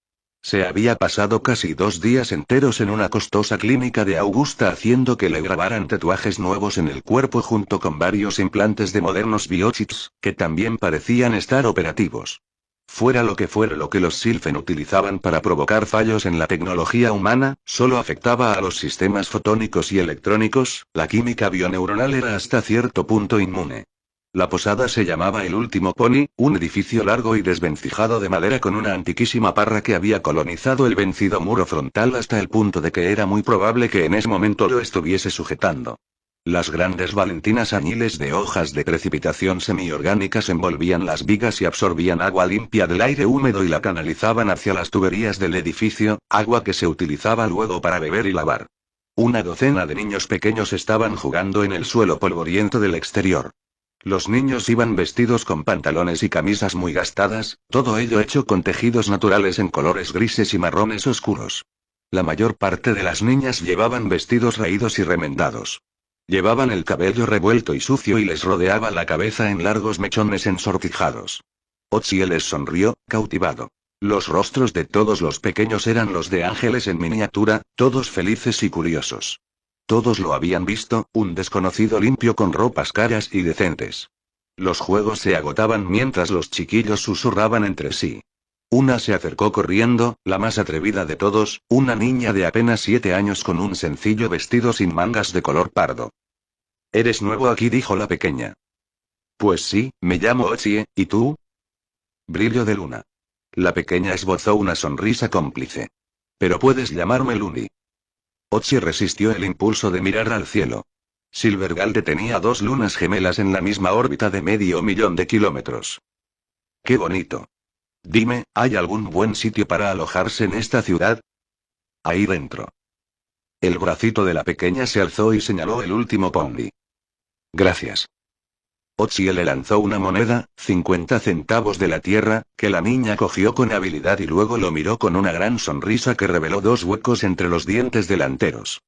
Se había pasado casi 2 días enteros en una costosa clínica de Augusta haciendo que le grabaran tatuajes nuevos en el cuerpo junto con varios implantes de modernos biochips, que también parecían estar operativos. Fuera lo que los Sylphen utilizaban para provocar fallos en la tecnología humana, solo afectaba a los sistemas fotónicos y electrónicos, la química bioneuronal era hasta cierto punto inmune. La posada se llamaba El Último Pony, un edificio largo y desvencijado de madera con una antiquísima parra que había colonizado el vencido muro frontal hasta el punto de que era muy probable que en ese momento lo estuviese sujetando. Las grandes valentinas añiles de hojas de precipitación semiorgánicas envolvían las vigas y absorbían agua limpia del aire húmedo y la canalizaban hacia las tuberías del edificio, agua que se utilizaba luego para beber y lavar. Una docena de niños pequeños estaban jugando en el suelo polvoriento del exterior. Los niños iban vestidos con pantalones y camisas muy gastadas, todo ello hecho con tejidos naturales en colores grises y marrones oscuros. La mayor parte de las niñas llevaban vestidos raídos y remendados. Llevaban el cabello revuelto y sucio y les rodeaba la cabeza en largos mechones ensortijados. Otsy les sonrió, cautivado. Los rostros de todos los pequeños eran los de ángeles en miniatura, todos felices y curiosos. Todos lo habían visto, un desconocido limpio con ropas caras y decentes. Los juegos se agotaban mientras los chiquillos susurraban entre sí. Una se acercó corriendo, la más atrevida de todos, una niña de apenas 7 años con un sencillo vestido sin mangas de color pardo. «¿Eres nuevo aquí?», dijo la pequeña. «Pues sí, me llamo Otsy, ¿y tú?». Brillo de luna. La pequeña esbozó una sonrisa cómplice. «Pero puedes llamarme Luni». Otsy resistió el impulso de mirar al cielo. Silvergalde tenía 2 lunas gemelas en la misma órbita de 500.000 de kilómetros. ¡Qué bonito! Dime, ¿hay algún buen sitio para alojarse en esta ciudad? Ahí dentro. El bracito de la pequeña se alzó y señaló el último pony. Gracias. Otsy le lanzó una moneda, 50 centavos de la tierra, que la niña cogió con habilidad y luego lo miró con una gran sonrisa que reveló 2 huecos entre los dientes delanteros.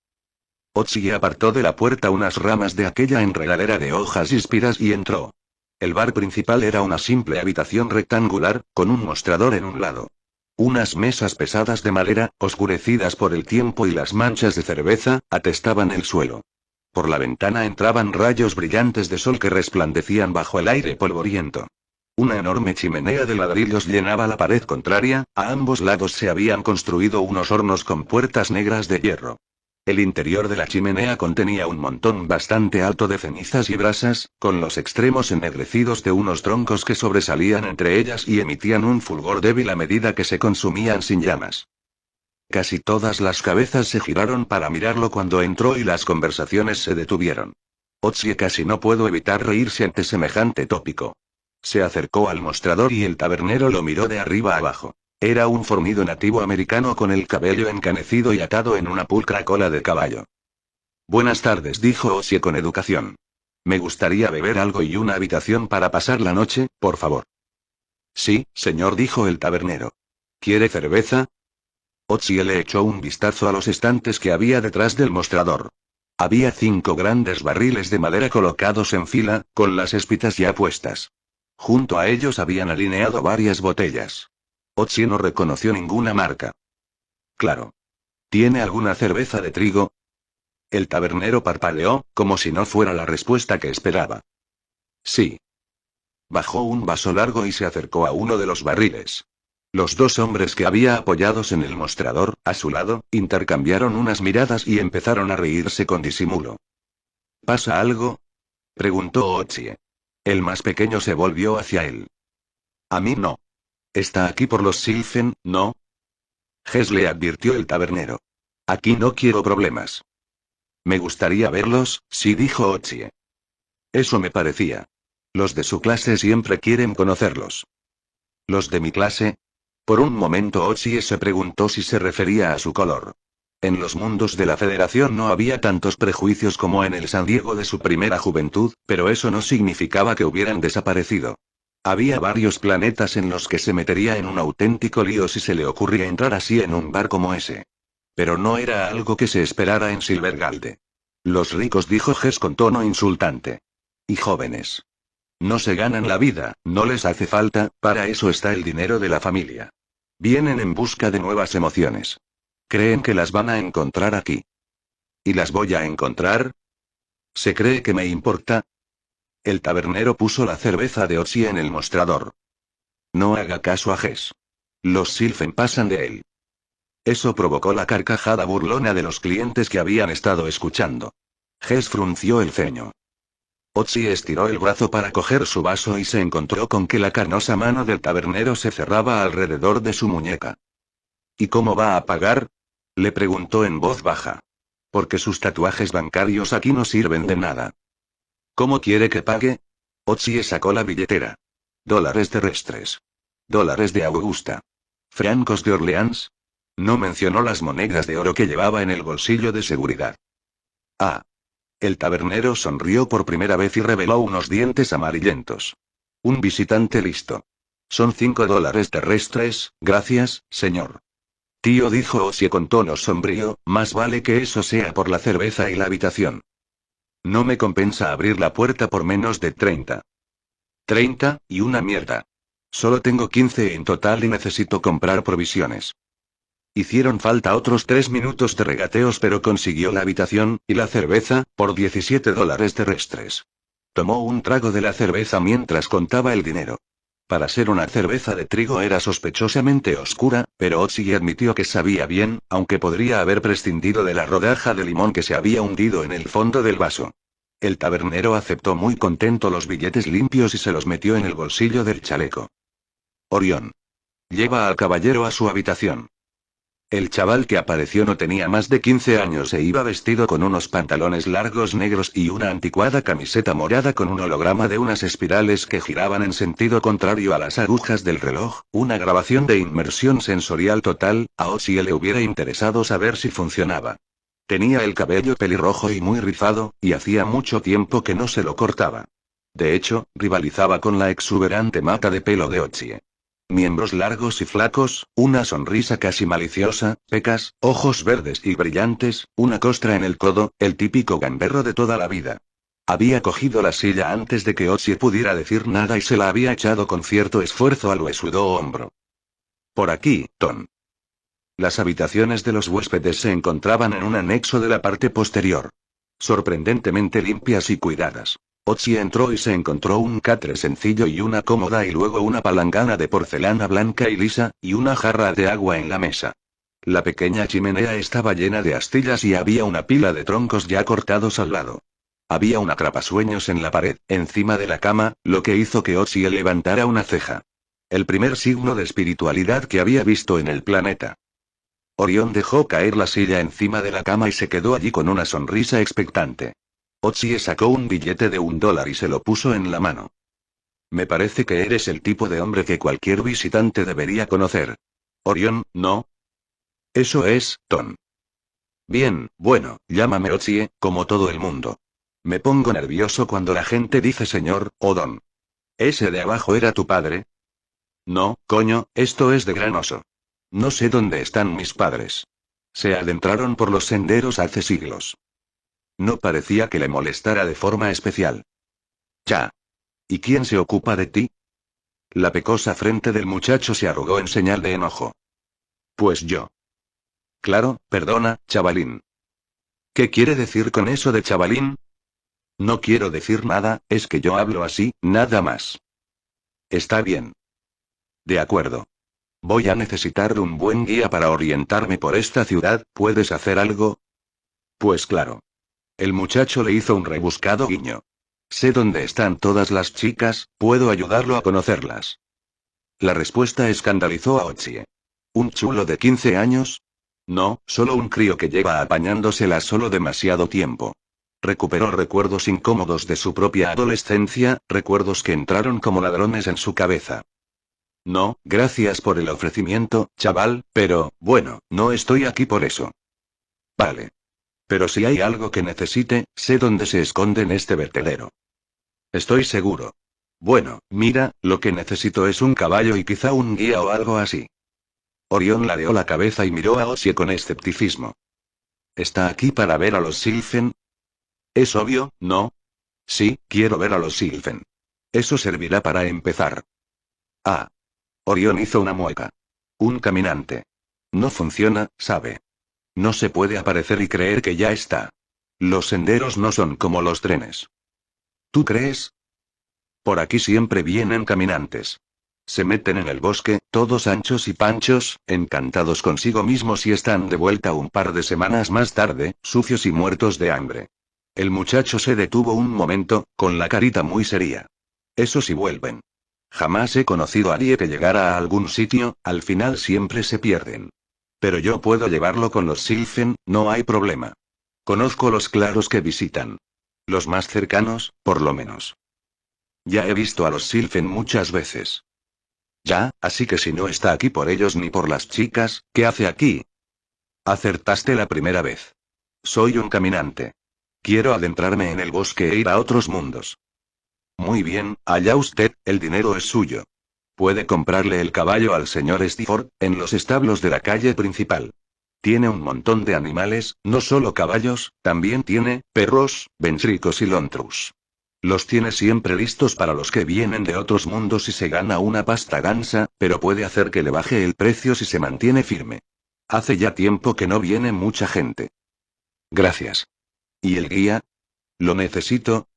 Otsy apartó de la puerta unas ramas de aquella enredadera de hojas y espiras y entró. El bar principal era una simple habitación rectangular, con un mostrador en un lado. Unas mesas pesadas de madera, oscurecidas por el tiempo y las manchas de cerveza, atestaban el suelo. Por la ventana entraban rayos brillantes de sol que resplandecían bajo el aire polvoriento. Una enorme chimenea de ladrillos llenaba la pared contraria, a ambos lados se habían construido unos hornos con puertas negras de hierro. El interior de la chimenea contenía un montón bastante alto de cenizas y brasas, con los extremos ennegrecidos de unos troncos que sobresalían entre ellas y emitían un fulgor débil a medida que se consumían sin llamas. Casi todas las cabezas se giraron para mirarlo cuando entró y las conversaciones se detuvieron. Otsy casi no pudo evitar reírse ante semejante tópico. Se acercó al mostrador y el tabernero lo miró de arriba abajo. Era un fornido nativo americano con el cabello encanecido y atado en una pulcra cola de caballo. Buenas tardes, dijo Otsy con educación. Me gustaría beber algo y una habitación para pasar la noche, por favor. Sí, señor, dijo el tabernero. ¿Quiere cerveza? Otsy le echó un vistazo a los estantes que había detrás del mostrador. Había 5 grandes barriles de madera colocados en fila, con las espitas ya puestas. Junto a ellos habían alineado varias botellas. Otzi no reconoció ninguna marca. Claro. ¿Tiene alguna cerveza de trigo? El tabernero parpadeó, como si no fuera la respuesta que esperaba. Sí. Bajó un vaso largo y se acercó a uno de los barriles. Los dos hombres que había apoyados en el mostrador, a su lado, intercambiaron unas miradas y empezaron a reírse con disimulo. ¿Pasa algo? Preguntó Otzie. El más pequeño se volvió hacia él. A mí no. Está aquí por los Silfen, ¿no? Ges le advirtió el tabernero. Aquí no quiero problemas. Me gustaría verlos, sí, dijo Otzie. Eso me parecía. Los de su clase siempre quieren conocerlos. ¿Los de mi clase? Por un momento Otzie se preguntó si se refería a su color. En los mundos de la Federación no había tantos prejuicios como en el San Diego de su primera juventud, pero eso no significaba que hubieran desaparecido. Había varios planetas en los que se metería en un auténtico lío si se le ocurría entrar así en un bar como ese. Pero no era algo que se esperara en Silvergalde. Los ricos, dijo Ges con tono insultante. Y jóvenes. No se ganan la vida, no les hace falta, para eso está el dinero de la familia. Vienen en busca de nuevas emociones. Creen que las van a encontrar aquí. ¿Y las voy a encontrar? ¿Se cree que me importa? El tabernero puso la cerveza de Otzi en el mostrador. No haga caso a Ges. Los Silfen pasan de él. Eso provocó la carcajada burlona de los clientes que habían estado escuchando. Ges frunció el ceño. Otzi estiró el brazo para coger su vaso y se encontró con que la carnosa mano del tabernero se cerraba alrededor de su muñeca. ¿Y cómo va a pagar? Le preguntó en voz baja. Porque sus tatuajes bancarios aquí no sirven de nada. ¿Cómo quiere que pague? Otzi sacó la billetera. Dólares terrestres. Dólares de Augusta. Francos de Orleans. No mencionó las monedas de oro que llevaba en el bolsillo de seguridad. Ah. El tabernero sonrió por primera vez y reveló unos dientes amarillentos. Un visitante listo. Son $5 terrestres, gracias, señor. Tío, dijo Otzi con tono sombrío, más vale que eso sea por la cerveza y la habitación. No me compensa abrir la puerta por menos de 30. 30, y una mierda. Solo tengo 15 en total y necesito comprar provisiones. Hicieron falta otros 3 minutos de regateos, pero consiguió la habitación, y la cerveza, por $17 terrestres. Tomó un trago de la cerveza mientras contaba el dinero. Para ser una cerveza de trigo era sospechosamente oscura, pero Otzi admitió que sabía bien, aunque podría haber prescindido de la rodaja de limón que se había hundido en el fondo del vaso. El tabernero aceptó muy contento los billetes limpios y se los metió en el bolsillo del chaleco. Orión. Lleva al caballero a su habitación. El chaval que apareció no tenía más de 15 años e iba vestido con unos pantalones largos negros y una anticuada camiseta morada con un holograma de unas espirales que giraban en sentido contrario a las agujas del reloj, una grabación de inmersión sensorial total. A Otzi le hubiera interesado saber si funcionaba. Tenía el cabello pelirrojo y muy rizado, y hacía mucho tiempo que no se lo cortaba. De hecho, rivalizaba con la exuberante mata de pelo de Otzi. Miembros largos y flacos, una sonrisa casi maliciosa, pecas, ojos verdes y brillantes, una costra en el codo, el típico gamberro de toda la vida. Había cogido la silla antes de que Otzi pudiera decir nada y se la había echado con cierto esfuerzo al huesudo hombro. Por aquí, Tom. Las habitaciones de los huéspedes se encontraban en un anexo de la parte posterior. Sorprendentemente limpias y cuidadas. Otzi entró y se encontró un catre sencillo y una cómoda y luego una palangana de porcelana blanca y lisa, y una jarra de agua en la mesa. La pequeña chimenea estaba llena de astillas y había una pila de troncos ya cortados al lado. Había un atrapasueños en la pared, encima de la cama, lo que hizo que Otzi levantara una ceja. El primer signo de espiritualidad que había visto en el planeta. Orión dejó caer la silla encima de la cama y se quedó allí con una sonrisa expectante. Otzi sacó un billete de $1 y se lo puso en la mano. Me parece que eres el tipo de hombre que cualquier visitante debería conocer. Orión, ¿no? Eso es, Tom. Bien, bueno, llámame Otzi, como todo el mundo. Me pongo nervioso cuando la gente dice señor, o don. ¿Ese de abajo era tu padre? No, coño, esto es de gran oso. No sé dónde están mis padres. Se adentraron por los senderos hace siglos. No parecía que le molestara de forma especial. Ya. ¿Y quién se ocupa de ti? La pecosa frente del muchacho se arrugó en señal de enojo. Pues yo. Claro, perdona, chavalín. ¿Qué quiere decir con eso de chavalín? No quiero decir nada, es que yo hablo así, nada más. Está bien. De acuerdo. Voy a necesitar de un buen guía para orientarme por esta ciudad, ¿puedes hacer algo? Pues claro. El muchacho le hizo un rebuscado guiño. Sé dónde están todas las chicas, puedo ayudarlo a conocerlas. La respuesta escandalizó a Ochie. ¿Un chulo de 15 años? No, solo un crío que lleva apañándosela solo demasiado tiempo. Recuperó recuerdos incómodos de su propia adolescencia, recuerdos que entraron como ladrones en su cabeza. No, gracias por el ofrecimiento, chaval, pero, bueno, no estoy aquí por eso. Vale. Pero si hay algo que necesite, sé dónde se esconde en este vertedero. Estoy seguro. Bueno, mira, lo que necesito es un caballo y quizá un guía o algo así. Orión ladeó la cabeza y miró a Osie con escepticismo. ¿Está aquí para ver a los Sylphen? Es obvio, ¿no? Sí, quiero ver a los Sylphen. Eso servirá para empezar. Ah. Orión hizo una mueca. Un caminante. No funciona, sabe. No se puede aparecer y creer que ya está. Los senderos no son como los trenes. ¿Tú crees? Por aquí siempre vienen caminantes. Se meten en el bosque, todos anchos y panchos, encantados consigo mismos y están de vuelta un par de semanas más tarde, sucios y muertos de hambre. El muchacho se detuvo un momento, con la carita muy seria. Eso sí vuelven. Jamás he conocido a nadie que llegara a algún sitio, al final siempre se pierden. Pero yo puedo llevarlo con los Sylphen, no hay problema. Conozco los claros que visitan. Los más cercanos, por lo menos. Ya he visto a los Sylphen muchas veces. Ya, así que si no está aquí por ellos ni por las chicas, ¿qué hace aquí? Acertaste la primera vez. Soy un caminante. Quiero adentrarme en el bosque e ir a otros mundos. Muy bien, allá usted, el dinero es suyo. Puede comprarle el caballo al señor Stifford, en los establos de la calle principal. Tiene un montón de animales, no solo caballos, también tiene perros, ventricos y lontrus. Los tiene siempre listos para los que vienen de otros mundos y se gana una pasta gansa, pero puede hacer que le baje el precio si se mantiene firme. Hace ya tiempo que no viene mucha gente. Gracias. ¿Y el guía? ¿Lo necesito?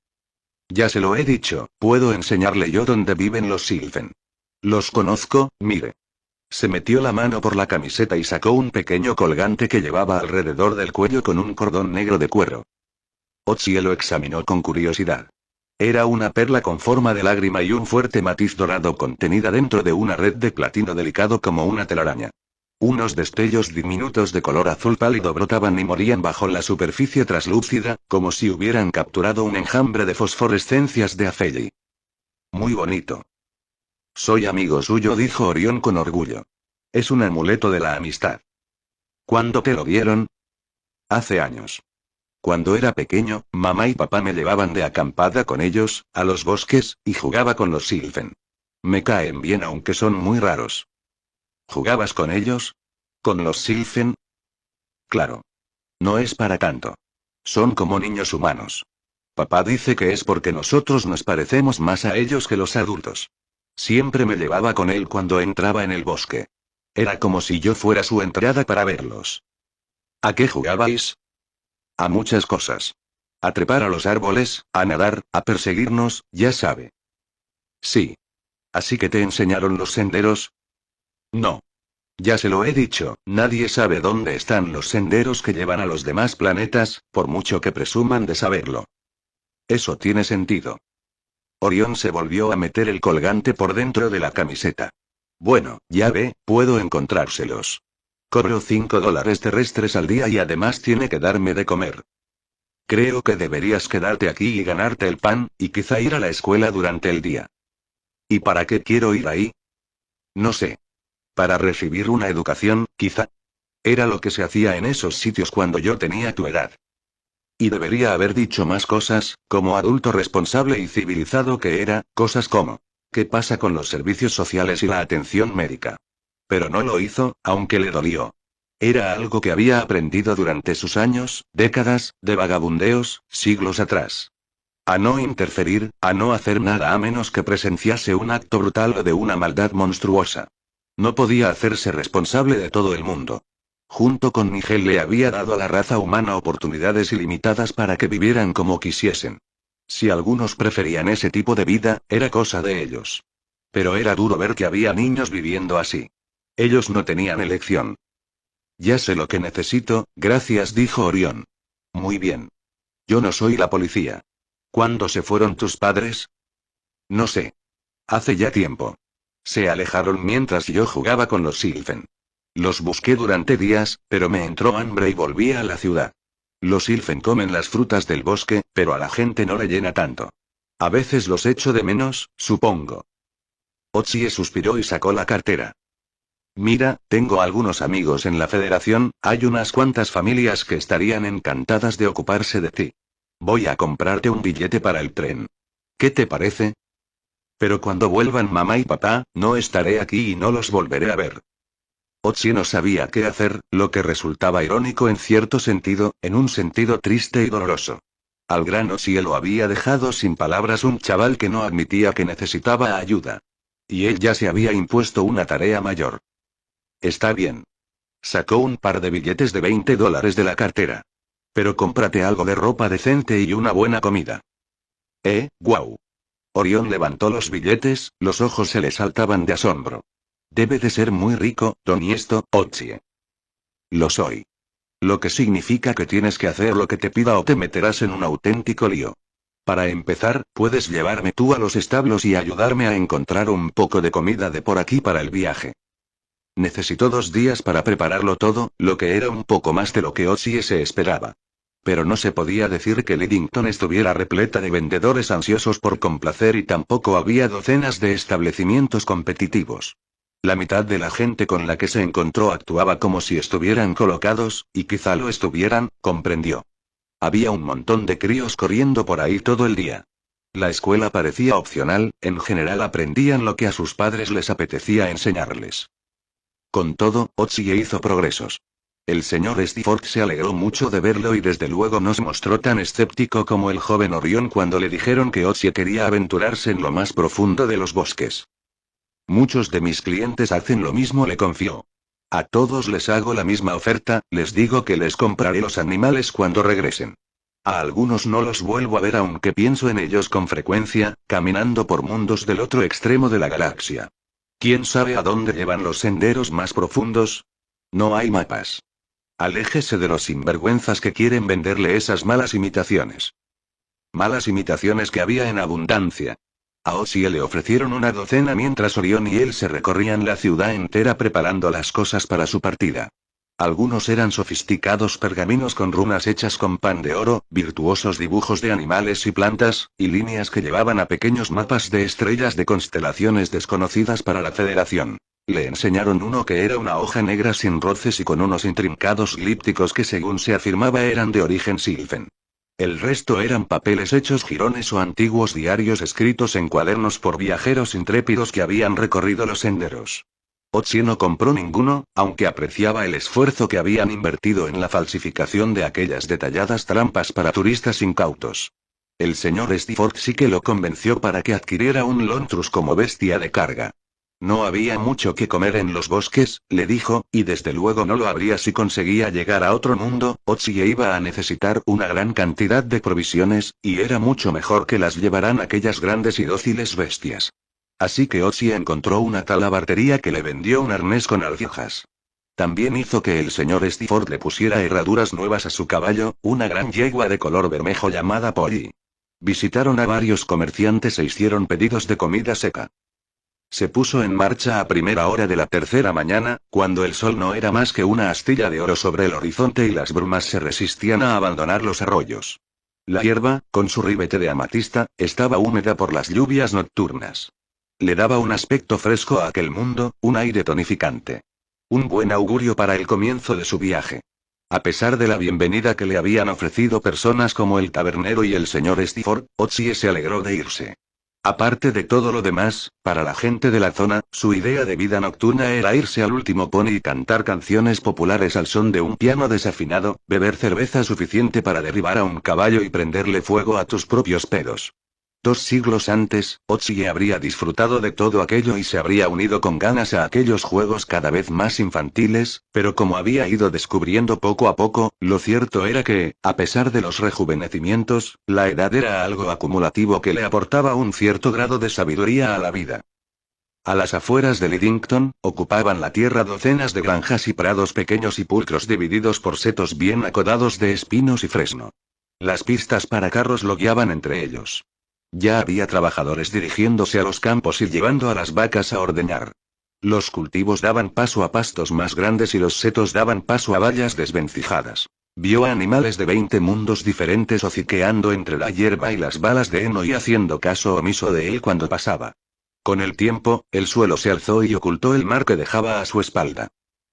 Ya se lo he dicho, puedo enseñarle yo dónde viven los Sylphen. Los conozco, mire. Se metió la mano por la camiseta y sacó un pequeño colgante que llevaba alrededor del cuello con un cordón negro de cuero. Ochie lo examinó con curiosidad. Era una perla con forma de lágrima y un fuerte matiz dorado contenida dentro de una red de platino delicado como una telaraña. Unos destellos diminutos de color azul pálido brotaban y morían bajo la superficie traslúcida, como si hubieran capturado un enjambre de fosforescencias de afeyi. Muy bonito. Soy amigo suyo, dijo Orión con orgullo. Es un amuleto de la amistad. ¿Cuándo te lo dieron? Hace años. Cuando era pequeño, mamá y papá me llevaban de acampada con ellos, a los bosques, y jugaba con los Sylphen. Me caen bien aunque son muy raros. ¿Jugabas con ellos? ¿Con los Sylphen? Claro. No es para tanto. Son como niños humanos. Papá dice que es porque nosotros nos parecemos más a ellos que los adultos. Siempre me llevaba con él cuando entraba en el bosque. Era como si yo fuera su entrada para verlos. ¿A qué jugabais? A muchas cosas. A trepar a los árboles, a nadar, a perseguirnos, ya sabe. Sí. ¿Así que te enseñaron los senderos? No. Ya se lo he dicho, nadie sabe dónde están los senderos que llevan a los demás planetas, por mucho que presuman de saberlo. Eso tiene sentido. Orión se volvió a meter el colgante por dentro de la camiseta. Bueno, ya ve, puedo encontrárselos. Cobro $5 terrestres al día y además tiene que darme de comer. Creo que deberías quedarte aquí y ganarte el pan, y quizá ir a la escuela durante el día. ¿Y para qué quiero ir ahí? No sé. Para recibir una educación, quizá. Era lo que se hacía en esos sitios cuando yo tenía tu edad. Y debería haber dicho más cosas, como adulto responsable y civilizado que era, cosas como, ¿qué pasa con los servicios sociales y la atención médica? Pero no lo hizo, aunque le dolió. Era algo que había aprendido durante sus años, décadas, de vagabundeos, siglos atrás. A no interferir, a no hacer nada a menos que presenciase un acto brutal o de una maldad monstruosa. No podía hacerse responsable de todo el mundo. Junto con Nigel le había dado a la raza humana oportunidades ilimitadas para que vivieran como quisiesen. Si algunos preferían ese tipo de vida, era cosa de ellos. Pero era duro ver que había niños viviendo así. Ellos no tenían elección. Ya sé lo que necesito, gracias, dijo Orión. Muy bien. Yo no soy la policía. ¿Cuándo se fueron tus padres? No sé. Hace ya tiempo. Se alejaron mientras yo jugaba con los Sylphen. Los busqué durante días, pero me entró hambre y volví a la ciudad. Los Sylphen comen las frutas del bosque, pero a la gente no le llena tanto. A veces los echo de menos, supongo. Otsie suspiró y sacó la cartera. Mira, tengo algunos amigos en la Federación, hay unas cuantas familias que estarían encantadas de ocuparse de ti. Voy a comprarte un billete para el tren. ¿Qué te parece? Pero cuando vuelvan mamá y papá, no estaré aquí y no los volveré a ver. Otsie no sabía qué hacer, lo que resultaba irónico en cierto sentido, en un sentido triste y doloroso. Al gran Otsie lo había dejado sin palabras un chaval que no admitía que necesitaba ayuda. Y él ya se había impuesto una tarea mayor. Está bien. Sacó un par de billetes de $20 de la cartera. Pero cómprate algo de ropa decente y una buena comida. Guau. Orión levantó los billetes, los ojos se le saltaban de asombro. Debe de ser muy rico, honesto, Otsie. Lo soy. Lo que significa que tienes que hacer lo que te pida o te meterás en un auténtico lío. Para empezar, puedes llevarme tú a los establos y ayudarme a encontrar un poco de comida de por aquí para el viaje. Necesitó 2 días para prepararlo todo, lo que era un poco más de lo que Otsie se esperaba. Pero no se podía decir que Lidington estuviera repleta de vendedores ansiosos por complacer y tampoco había docenas de establecimientos competitivos. La mitad de la gente con la que se encontró actuaba como si estuvieran colocados, y quizá lo estuvieran, comprendió. Había un montón de críos corriendo por ahí todo el día. La escuela parecía opcional, en general aprendían lo que a sus padres les apetecía enseñarles. Con todo, Otsie hizo progresos. El señor Stifford se alegró mucho de verlo y desde luego no se mostró tan escéptico como el joven Orión cuando le dijeron que Otsie quería aventurarse en lo más profundo de los bosques. Muchos de mis clientes hacen lo mismo, le confió. A todos les hago la misma oferta, les digo que les compraré los animales cuando regresen. A algunos no los vuelvo a ver aunque pienso en ellos con frecuencia, caminando por mundos del otro extremo de la galaxia. ¿Quién sabe a dónde llevan los senderos más profundos? No hay mapas. Aléjese de los sinvergüenzas que quieren venderle esas malas imitaciones. Malas imitaciones que había en abundancia. A Otsie le ofrecieron una docena mientras Orión y él se recorrían la ciudad entera preparando las cosas para su partida. Algunos eran sofisticados pergaminos con runas hechas con pan de oro, virtuosos dibujos de animales y plantas, y líneas que llevaban a pequeños mapas de estrellas de constelaciones desconocidas para la Federación. Le enseñaron uno que era una hoja negra sin roces y con unos intrincados lípticos que según se afirmaba eran de origen Sylphen. El resto eran papeles hechos jirones o antiguos diarios escritos en cuadernos por viajeros intrépidos que habían recorrido los senderos. Otsie no compró ninguno, aunque apreciaba el esfuerzo que habían invertido en la falsificación de aquellas detalladas trampas para turistas incautos. El señor Stifford sí que lo convenció para que adquiriera un Lontrus como bestia de carga. No había mucho que comer en los bosques, le dijo, y desde luego no lo habría si conseguía llegar a otro mundo. Otsie iba a necesitar una gran cantidad de provisiones, y era mucho mejor que las llevaran aquellas grandes y dóciles bestias. Así que Otsie encontró una talabartería que le vendió un arnés con alforjas. También hizo que el señor Stifford le pusiera herraduras nuevas a su caballo, una gran yegua de color bermejo llamada Polly. Visitaron a varios comerciantes e hicieron pedidos de comida seca. Se puso en marcha a primera hora de la tercera mañana, cuando el sol no era más que una astilla de oro sobre el horizonte y las brumas se resistían a abandonar los arroyos. La hierba, con su ribete de amatista, estaba húmeda por las lluvias nocturnas. Le daba un aspecto fresco a aquel mundo, un aire tonificante. Un buen augurio para el comienzo de su viaje. A pesar de la bienvenida que le habían ofrecido personas como el tabernero y el señor Stifford, Otsie se alegró de irse. Aparte de todo lo demás, para la gente de la zona, su idea de vida nocturna era irse al último pony y cantar canciones populares al son de un piano desafinado, beber cerveza suficiente para derribar a un caballo y prenderle fuego a tus propios pedos. 2 siglos antes, Otsie habría disfrutado de todo aquello y se habría unido con ganas a aquellos juegos cada vez más infantiles, pero como había ido descubriendo poco a poco, lo cierto era que, a pesar de los rejuvenecimientos, la edad era algo acumulativo que le aportaba un cierto grado de sabiduría a la vida. A las afueras de Lidington, ocupaban la tierra docenas de granjas y prados pequeños y pulcros divididos por setos bien acodados de espinos y fresno. Las pistas para carros lo guiaban entre ellos. Ya había trabajadores dirigiéndose a los campos y llevando a las vacas a ordeñar. Los cultivos daban paso a pastos más grandes y los setos daban paso a vallas desvencijadas. Vio a animales de 20 mundos diferentes hociqueando entre la hierba y las balas de heno y haciendo caso omiso de él cuando pasaba. Con el tiempo, el suelo se alzó y ocultó el mar que dejaba a su espalda.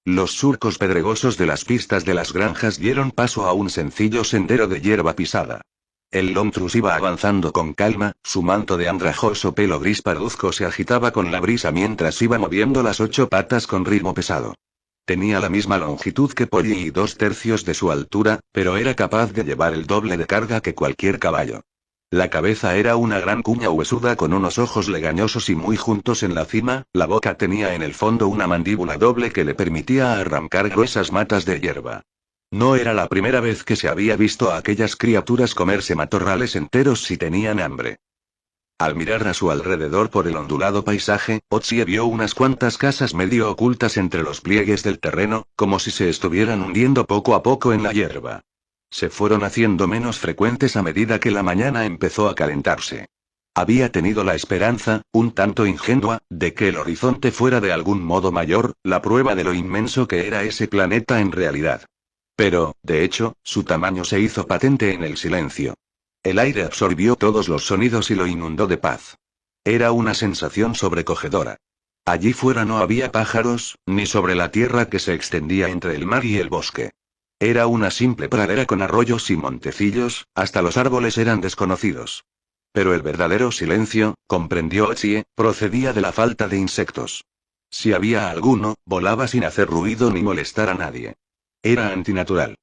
Los surcos pedregosos de las pistas de las granjas dieron paso a un sencillo sendero de hierba pisada. El Lomtrus iba avanzando con calma, su manto de andrajoso pelo gris parduzco se agitaba con la brisa mientras iba moviendo las 8 patas con ritmo pesado. Tenía la misma longitud que Polly y 2/3 de su altura, pero era capaz de llevar el doble de carga que cualquier caballo. La cabeza era una gran cuña huesuda con unos ojos legañosos y muy juntos en la cima, la boca tenía en el fondo una mandíbula doble que le permitía arrancar gruesas matas de hierba. No era la primera vez que se había visto a aquellas criaturas comerse matorrales enteros si tenían hambre. Al mirar a su alrededor por el ondulado paisaje, Otsie vio unas cuantas casas medio ocultas entre los pliegues del terreno, como si se estuvieran hundiendo poco a poco en la hierba. Se fueron haciendo menos frecuentes a medida que la mañana empezó a calentarse. Había tenido la esperanza, un tanto ingenua, de que el horizonte fuera de algún modo mayor, la prueba de lo inmenso que era ese planeta en realidad. Pero, de hecho, su tamaño se hizo patente en el silencio. El aire absorbió todos los sonidos y lo inundó de paz. Era una sensación sobrecogedora. Allí fuera no había pájaros, ni sobre la tierra que se extendía entre el mar y el bosque. Era una simple pradera con arroyos y montecillos, hasta los árboles eran desconocidos. Pero el verdadero silencio, comprendió Otsie, procedía de la falta de insectos. Si había alguno, volaba sin hacer ruido ni molestar a nadie. Era antinatural.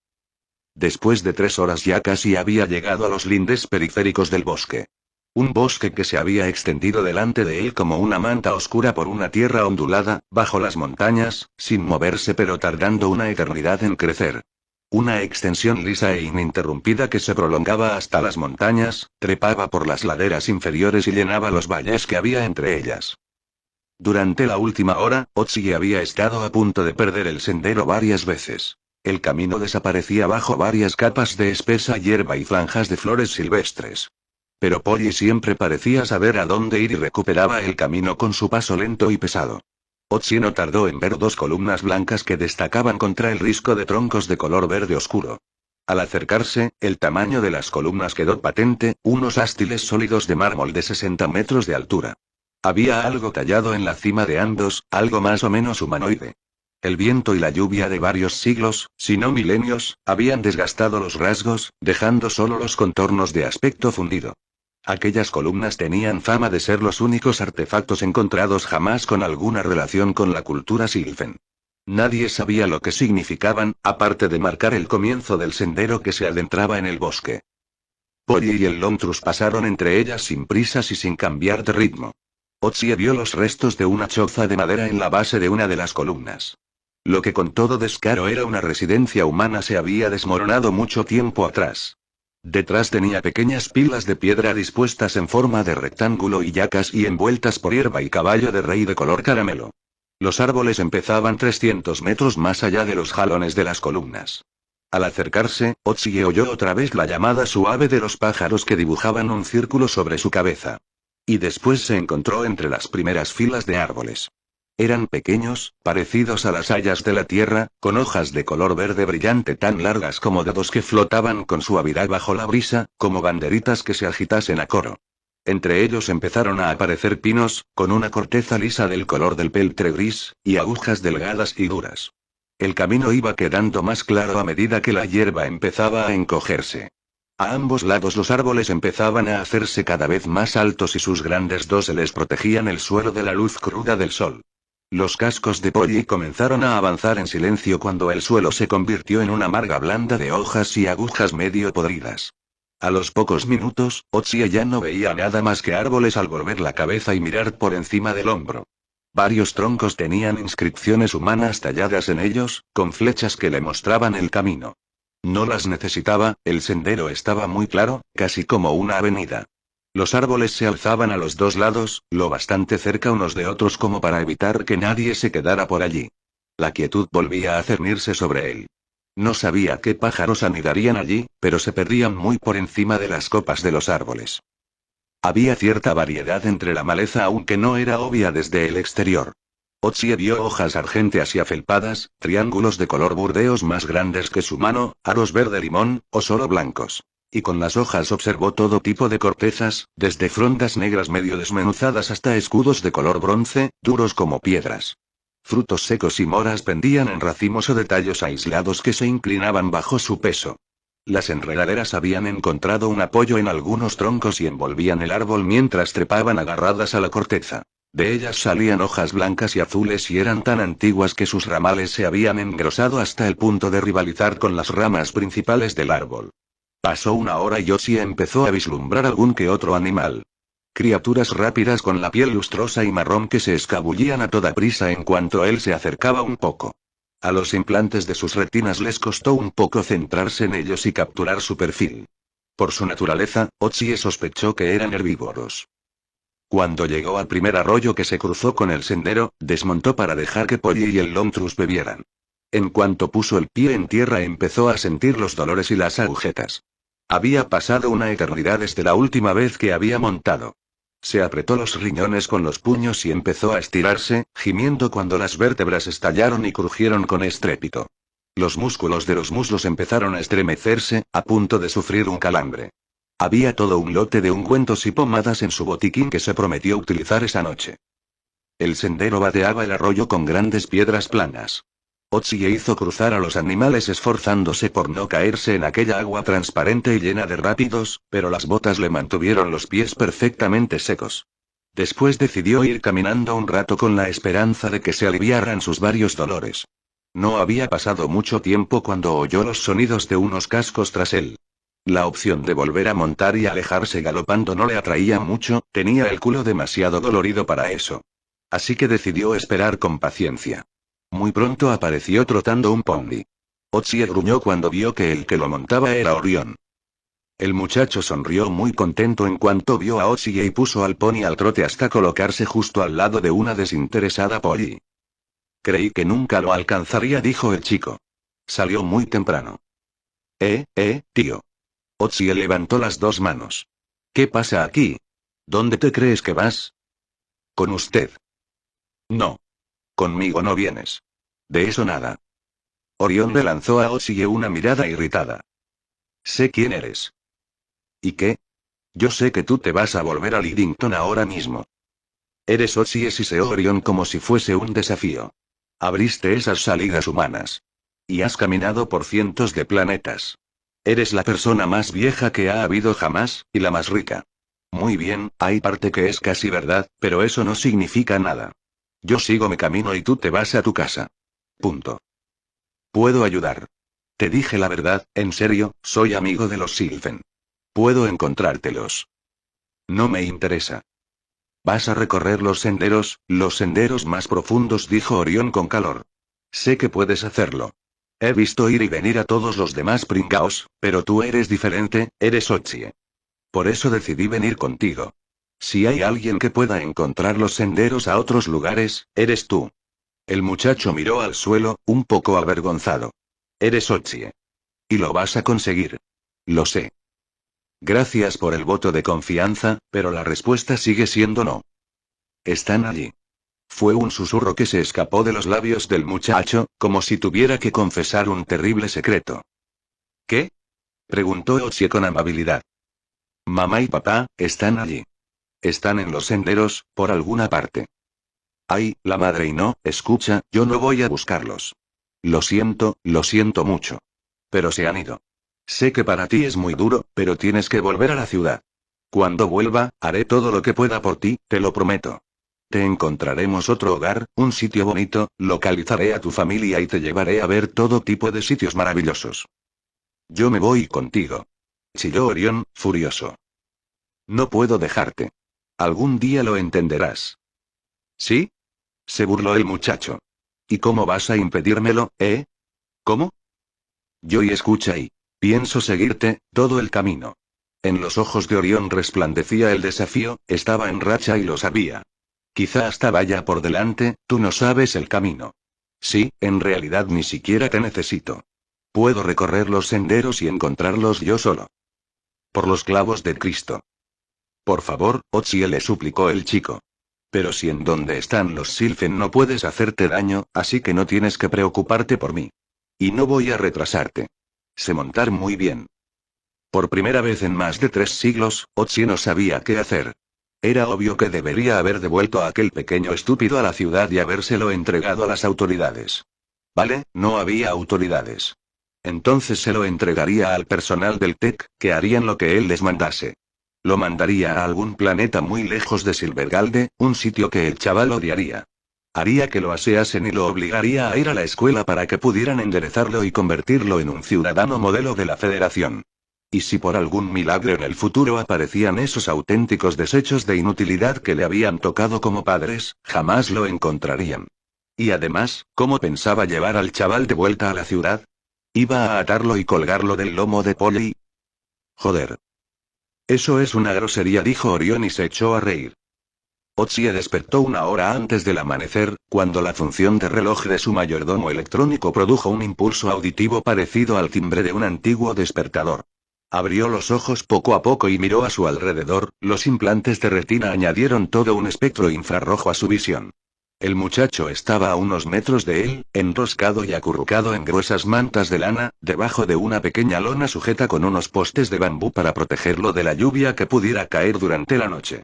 Después de 3 horas ya casi había llegado a los lindes periféricos del bosque. Un bosque que se había extendido delante de él como una manta oscura por una tierra ondulada, bajo las montañas, sin moverse pero tardando una eternidad en crecer. Una extensión lisa e ininterrumpida que se prolongaba hasta las montañas, trepaba por las laderas inferiores y llenaba los valles que había entre ellas. Durante la última hora, Otsie había estado a punto de perder el sendero varias veces. El camino desaparecía bajo varias capas de espesa hierba y franjas de flores silvestres. Pero Polly siempre parecía saber a dónde ir y recuperaba el camino con su paso lento y pesado. Otsie no tardó en ver 2 columnas blancas que destacaban contra el risco de troncos de color verde oscuro. Al acercarse, el tamaño de las columnas quedó patente, unos ástiles sólidos de mármol de 60 metros de altura. Había algo tallado en la cima de ambos, algo más o menos humanoide. El viento y la lluvia de varios siglos, si no milenios, habían desgastado los rasgos, dejando solo los contornos de aspecto fundido. Aquellas columnas tenían fama de ser los únicos artefactos encontrados jamás con alguna relación con la cultura Sylphen. Nadie sabía lo que significaban, aparte de marcar el comienzo del sendero que se adentraba en el bosque. Polly y el Lomtrus pasaron entre ellas sin prisas y sin cambiar de ritmo. Otsie vio los restos de una choza de madera en la base de una de las columnas. Lo que con todo descaro era una residencia humana se había desmoronado mucho tiempo atrás. Detrás tenía pequeñas pilas de piedra dispuestas en forma de rectángulo y yacas y envueltas por hierba y caballo de rey de color caramelo. Los árboles empezaban 300 metros más allá de los jalones de las columnas. Al acercarse, Otsie oyó otra vez la llamada suave de los pájaros que dibujaban un círculo sobre su cabeza. Y después se encontró entre las primeras filas de árboles. Eran pequeños, parecidos a las hayas de la tierra, con hojas de color verde brillante tan largas como dedos que flotaban con suavidad bajo la brisa, como banderitas que se agitasen a coro. Entre ellos empezaron a aparecer pinos, con una corteza lisa del color del peltre gris, y agujas delgadas y duras. El camino iba quedando más claro a medida que la hierba empezaba a encogerse. A ambos lados los árboles empezaban a hacerse cada vez más altos y sus grandes dóseles protegían el suelo de la luz cruda del sol. Los cascos de Polly comenzaron a avanzar en silencio cuando el suelo se convirtió en una marga blanda de hojas y agujas medio podridas. A los pocos minutos, Otsie ya no veía nada más que árboles al volver la cabeza y mirar por encima del hombro. Varios troncos tenían inscripciones humanas talladas en ellos, con flechas que le mostraban el camino. No las necesitaba, el sendero estaba muy claro, casi como una avenida. Los árboles se alzaban a los dos lados, lo bastante cerca unos de otros como para evitar que nadie se quedara por allí. La quietud volvía a cernirse sobre él. No sabía qué pájaros anidarían allí, pero se perdían muy por encima de las copas de los árboles. Había cierta variedad entre la maleza aunque no era obvia desde el exterior. Otsie vio hojas argénteas y afelpadas, triángulos de color burdeos más grandes que su mano, aros verde limón, o solo blancos. Y con las hojas observó todo tipo de cortezas, desde frondas negras medio desmenuzadas hasta escudos de color bronce, duros como piedras. Frutos secos y moras pendían en racimos o de tallos aislados que se inclinaban bajo su peso. Las enredaderas habían encontrado un apoyo en algunos troncos y envolvían el árbol mientras trepaban agarradas a la corteza. De ellas salían hojas blancas y azules y eran tan antiguas que sus ramales se habían engrosado hasta el punto de rivalizar con las ramas principales del árbol. Pasó una hora y Otsie empezó a vislumbrar algún que otro animal. Criaturas rápidas con la piel lustrosa y marrón que se escabullían a toda prisa en cuanto él se acercaba un poco. A los implantes de sus retinas les costó un poco centrarse en ellos y capturar su perfil. Por su naturaleza, Otsie sospechó que eran herbívoros. Cuando llegó al primer arroyo que se cruzó con el sendero, desmontó para dejar que Polly y el Lomtrus bebieran. En cuanto puso el pie en tierra empezó a sentir los dolores y las agujetas. Había pasado una eternidad desde la última vez que había montado. Se apretó los riñones con los puños y empezó a estirarse, gimiendo cuando las vértebras estallaron y crujieron con estrépito. Los músculos de los muslos empezaron a estremecerse, a punto de sufrir un calambre. Había todo un lote de ungüentos y pomadas en su botiquín que se prometió utilizar esa noche. El sendero vadeaba el arroyo con grandes piedras planas. Otsie hizo cruzar a los animales esforzándose por no caerse en aquella agua transparente y llena de rápidos, pero las botas le mantuvieron los pies perfectamente secos. Después decidió ir caminando un rato con la esperanza de que se aliviaran sus varios dolores. No había pasado mucho tiempo cuando oyó los sonidos de unos cascos tras él. La opción de volver a montar y alejarse galopando no le atraía mucho, tenía el culo demasiado dolorido para eso. Así que decidió esperar con paciencia. Muy pronto apareció trotando un pony. Otsie gruñó cuando vio que el que lo montaba era Orión. El muchacho sonrió muy contento en cuanto vio a Otsie y puso al pony al trote hasta colocarse justo al lado de una desinteresada Polly. Creí que nunca lo alcanzaría, dijo el chico. Salió muy temprano. Tío. Otsie levantó las dos manos. ¿Qué pasa aquí? ¿Dónde te crees que vas? Con usted. No. Conmigo no vienes. De eso nada. Orión le lanzó a Otsie una mirada irritada. Sé quién eres. ¿Y qué? Yo sé que tú te vas a volver a Lidington ahora mismo. Eres Otsie, siseó Orión como si fuese un desafío. Abriste esas salidas humanas. Y has caminado por cientos de planetas. Eres la persona más vieja que ha habido jamás, y la más rica. Muy bien, hay parte que es casi verdad, pero eso no significa nada. Yo sigo mi camino y tú te vas a tu casa. Punto. Puedo ayudar. Te dije la verdad, en serio, soy amigo de los Sylphen. Puedo encontrártelos. No me interesa. Vas a recorrer los senderos más profundos, dijo Orión con calor. Sé que puedes hacerlo. He visto ir y venir a todos los demás pringaos, pero tú eres diferente, eres Otsie. Por eso decidí venir contigo. Si hay alguien que pueda encontrar los senderos a otros lugares, eres tú. El muchacho miró al suelo, un poco avergonzado. Eres Otsie. Y lo vas a conseguir. Lo sé. Gracias por el voto de confianza, pero la respuesta sigue siendo no. Están allí. Fue un susurro que se escapó de los labios del muchacho, como si tuviera que confesar un terrible secreto. ¿Qué? Preguntó Otsie con amabilidad. Mamá y papá, están allí. Están en los senderos, por alguna parte. Ay, la madre, y no, escucha, yo no voy a buscarlos. Lo siento mucho. Pero se han ido. Sé que para ti es muy duro, pero tienes que volver a la ciudad. Cuando vuelva, haré todo lo que pueda por ti, te lo prometo. Te encontraremos otro hogar, un sitio bonito, localizaré a tu familia y te llevaré a ver todo tipo de sitios maravillosos. Yo me voy contigo. Chilló Orión, furioso. No puedo dejarte. Algún día lo entenderás. ¿Sí? Se burló el muchacho. ¿Y cómo vas a impedírmelo, eh? ¿Cómo? Yo y escucha y pienso seguirte, todo el camino. En los ojos de Orión resplandecía el desafío, estaba en racha y lo sabía. Quizá hasta vaya por delante, tú no sabes el camino. Sí, en realidad ni siquiera te necesito. Puedo recorrer los senderos y encontrarlos yo solo. Por los clavos de Cristo. Por favor, Otsie le suplicó el chico. Pero si en donde están los Silfen no puedes hacerte daño, así que no tienes que preocuparte por mí. Y no voy a retrasarte. Sé montar muy bien. Por primera vez en más de 3 siglos, Otsie no sabía qué hacer. Era obvio que debería haber devuelto a aquel pequeño estúpido a la ciudad y habérselo entregado a las autoridades. Vale, no había autoridades. Entonces se lo entregaría al personal del TEC, que harían lo que él les mandase. Lo mandaría a algún planeta muy lejos de Silvergalde, un sitio que el chaval odiaría. Haría que lo aseasen y lo obligaría a ir a la escuela para que pudieran enderezarlo y convertirlo en un ciudadano modelo de la Federación. Y si por algún milagro en el futuro aparecían esos auténticos desechos de inutilidad que le habían tocado como padres, jamás lo encontrarían. Y además, ¿cómo pensaba llevar al chaval de vuelta a la ciudad? ¿Iba a atarlo y colgarlo del lomo de Polly? Joder. Eso es una grosería, dijo Orión y se echó a reír. Otsie despertó una hora antes del amanecer, cuando la función de reloj de su mayordomo electrónico produjo un impulso auditivo parecido al timbre de un antiguo despertador. Abrió los ojos poco a poco y miró a su alrededor, los implantes de retina añadieron todo un espectro infrarrojo a su visión. El muchacho estaba a unos metros de él, enroscado y acurrucado en gruesas mantas de lana, debajo de una pequeña lona sujeta con unos postes de bambú para protegerlo de la lluvia que pudiera caer durante la noche.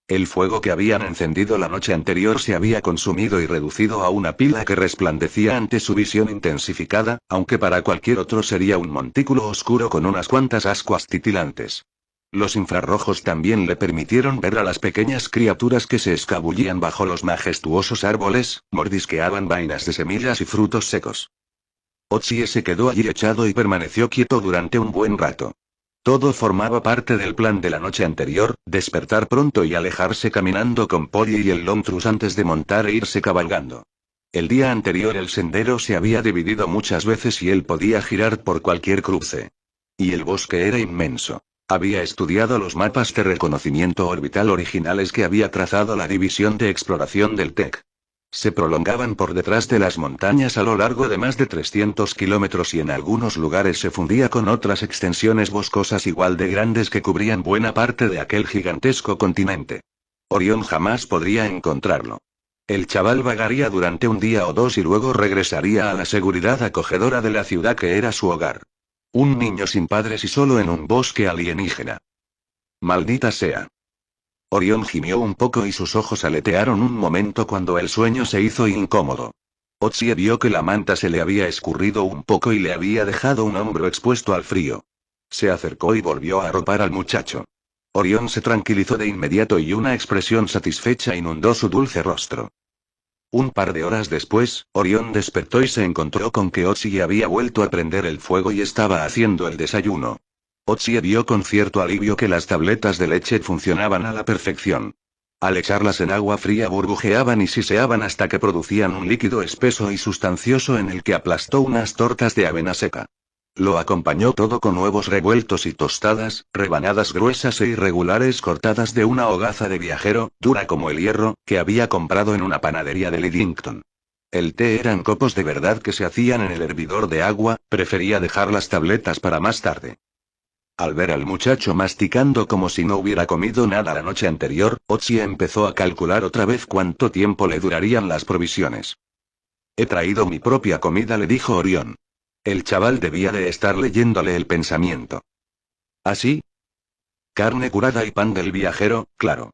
El fuego que habían encendido la noche anterior se había consumido y reducido a una pila que resplandecía ante su visión intensificada, aunque para cualquier otro sería un montículo oscuro con unas cuantas ascuas titilantes. Los infrarrojos también le permitieron ver a las pequeñas criaturas que se escabullían bajo los majestuosos árboles, mordisqueaban vainas de semillas y frutos secos. Otsie se quedó allí echado y permaneció quieto durante un buen rato. Todo formaba parte del plan de la noche anterior, despertar pronto y alejarse caminando con Polly y el Lomtrus antes de montar e irse cabalgando. El día anterior el sendero se había dividido muchas veces y él podía girar por cualquier cruce. Y el bosque era inmenso. Había estudiado los mapas de reconocimiento orbital originales que había trazado la División de Exploración del TEC. Se prolongaban por detrás de las montañas a lo largo de más de 300 kilómetros y en algunos lugares se fundía con otras extensiones boscosas igual de grandes que cubrían buena parte de aquel gigantesco continente. Orión jamás podría encontrarlo. El chaval vagaría durante un día o dos y luego regresaría a la seguridad acogedora de la ciudad que era su hogar. Un niño sin padres y solo en un bosque alienígena. Maldita sea. Orión gimió un poco y sus ojos aletearon un momento cuando el sueño se hizo incómodo. Otsie vio que la manta se le había escurrido un poco y le había dejado un hombro expuesto al frío. Se acercó y volvió a arropar al muchacho. Orión se tranquilizó de inmediato y una expresión satisfecha inundó su dulce rostro. Un par de horas después, Orión despertó y se encontró con que Otsie había vuelto a prender el fuego y estaba haciendo el desayuno. Otsie vio con cierto alivio que las tabletas de leche funcionaban a la perfección. Al echarlas en agua fría burbujeaban y siseaban hasta que producían un líquido espeso y sustancioso en el que aplastó unas tortas de avena seca. Lo acompañó todo con huevos revueltos y tostadas, rebanadas gruesas e irregulares cortadas de una hogaza de viajero, dura como el hierro, que había comprado en una panadería de Lidington. El té eran copos de verdad que se hacían en el hervidor de agua, prefería dejar las tabletas para más tarde. Al ver al muchacho masticando como si no hubiera comido nada la noche anterior, Otsie empezó a calcular otra vez cuánto tiempo le durarían las provisiones. He traído mi propia comida, le dijo Orión. El chaval debía de estar leyéndole el pensamiento. ¿Así? Carne curada y pan del viajero, claro.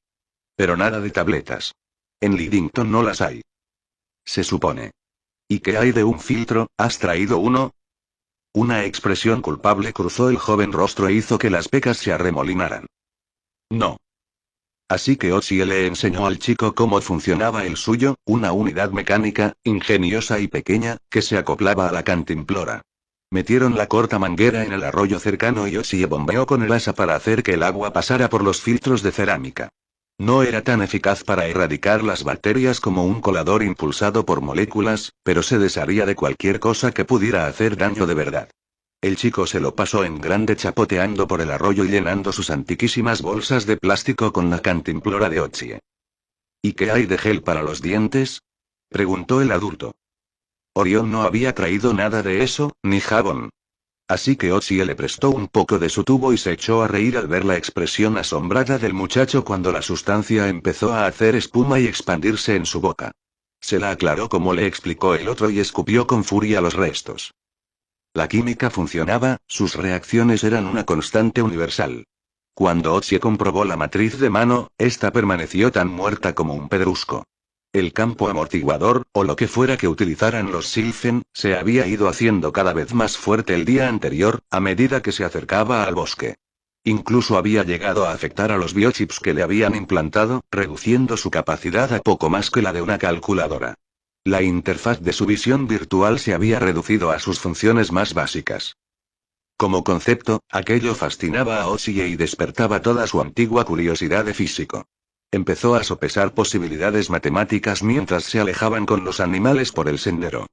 Pero nada de tabletas. En Lidington no las hay. Se supone. ¿Y qué hay de un filtro? ¿Has traído uno? Una expresión culpable cruzó el joven rostro e hizo que las pecas se arremolinaran. No. Así que Otsie le enseñó al chico cómo funcionaba el suyo, una unidad mecánica, ingeniosa y pequeña, que se acoplaba a la cantimplora. Metieron la corta manguera en el arroyo cercano y Otsie bombeó con el asa para hacer que el agua pasara por los filtros de cerámica. No era tan eficaz para erradicar las bacterias como un colador impulsado por moléculas, pero se desharía de cualquier cosa que pudiera hacer daño de verdad. El chico se lo pasó en grande chapoteando por el arroyo y llenando sus antiquísimas bolsas de plástico con la cantimplora de Otsie. ¿Y qué hay de gel para los dientes? Preguntó el adulto. Orión no había traído nada de eso, ni jabón. Así que Otsie le prestó un poco de su tubo y se echó a reír al ver la expresión asombrada del muchacho cuando la sustancia empezó a hacer espuma y expandirse en su boca. Se la aclaró como le explicó el otro y escupió con furia los restos. La química funcionaba, sus reacciones eran una constante universal. Cuando Otsie comprobó la matriz de mano, esta permaneció tan muerta como un pedrusco. El campo amortiguador, o lo que fuera que utilizaran los Sylphen, se había ido haciendo cada vez más fuerte el día anterior, a medida que se acercaba al bosque. Incluso había llegado a afectar a los biochips que le habían implantado, reduciendo su capacidad a poco más que la de una calculadora. La interfaz de su visión virtual se había reducido a sus funciones más básicas. Como concepto, aquello fascinaba a Otsie y despertaba toda su antigua curiosidad de físico. Empezó a sopesar posibilidades matemáticas mientras se alejaban con los animales por el sendero.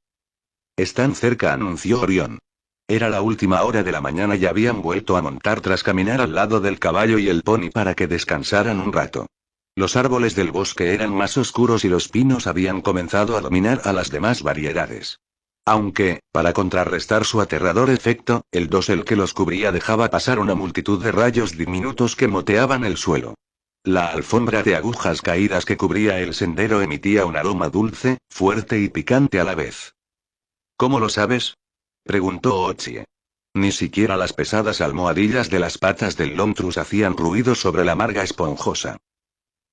Están cerca, anunció Orión. Era la última hora de la mañana y habían vuelto a montar tras caminar al lado del caballo y el pony para que descansaran un rato. Los árboles del bosque eran más oscuros y los pinos habían comenzado a dominar a las demás variedades. Aunque, para contrarrestar su aterrador efecto, el dosel que los cubría dejaba pasar una multitud de rayos diminutos que moteaban el suelo. La alfombra de agujas caídas que cubría el sendero emitía un aroma dulce, fuerte y picante a la vez. ¿Cómo lo sabes? Preguntó Otsie. Ni siquiera las pesadas almohadillas de las patas del Lomtrus hacían ruido sobre la marga esponjosa.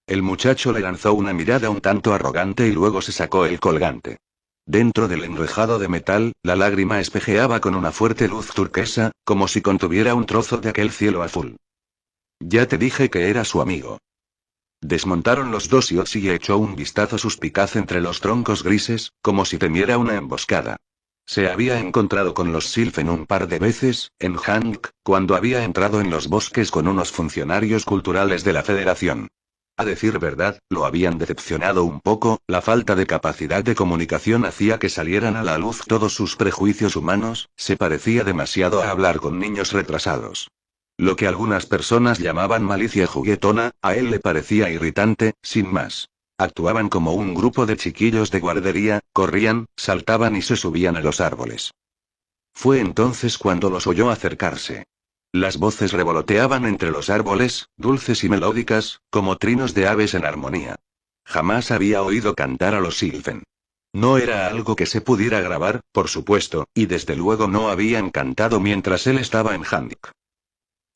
El muchacho le lanzó una mirada un tanto arrogante y luego se sacó el colgante. Dentro del enrejado de metal, la lágrima espejeaba con una fuerte luz turquesa, como si contuviera un trozo de aquel cielo azul. Ya te dije que era su amigo. Desmontaron los dos y Otsie echó un vistazo suspicaz entre los troncos grises, como si temiera una emboscada. Se había encontrado con los Sylphen un par de veces, en Hank, cuando había entrado en los bosques con unos funcionarios culturales de la Federación. A decir verdad, lo habían decepcionado un poco, la falta de capacidad de comunicación hacía que salieran a la luz todos sus prejuicios humanos, se parecía demasiado a hablar con niños retrasados. Lo que algunas personas llamaban malicia juguetona, a él le parecía irritante, sin más. Actuaban como un grupo de chiquillos de guardería, corrían, saltaban y se subían a los árboles. Fue entonces cuando los oyó acercarse. Las voces revoloteaban entre los árboles, dulces y melódicas, como trinos de aves en armonía. Jamás había oído cantar a los Sylphen. No era algo que se pudiera grabar, por supuesto, y desde luego no habían cantado mientras él estaba en Hank.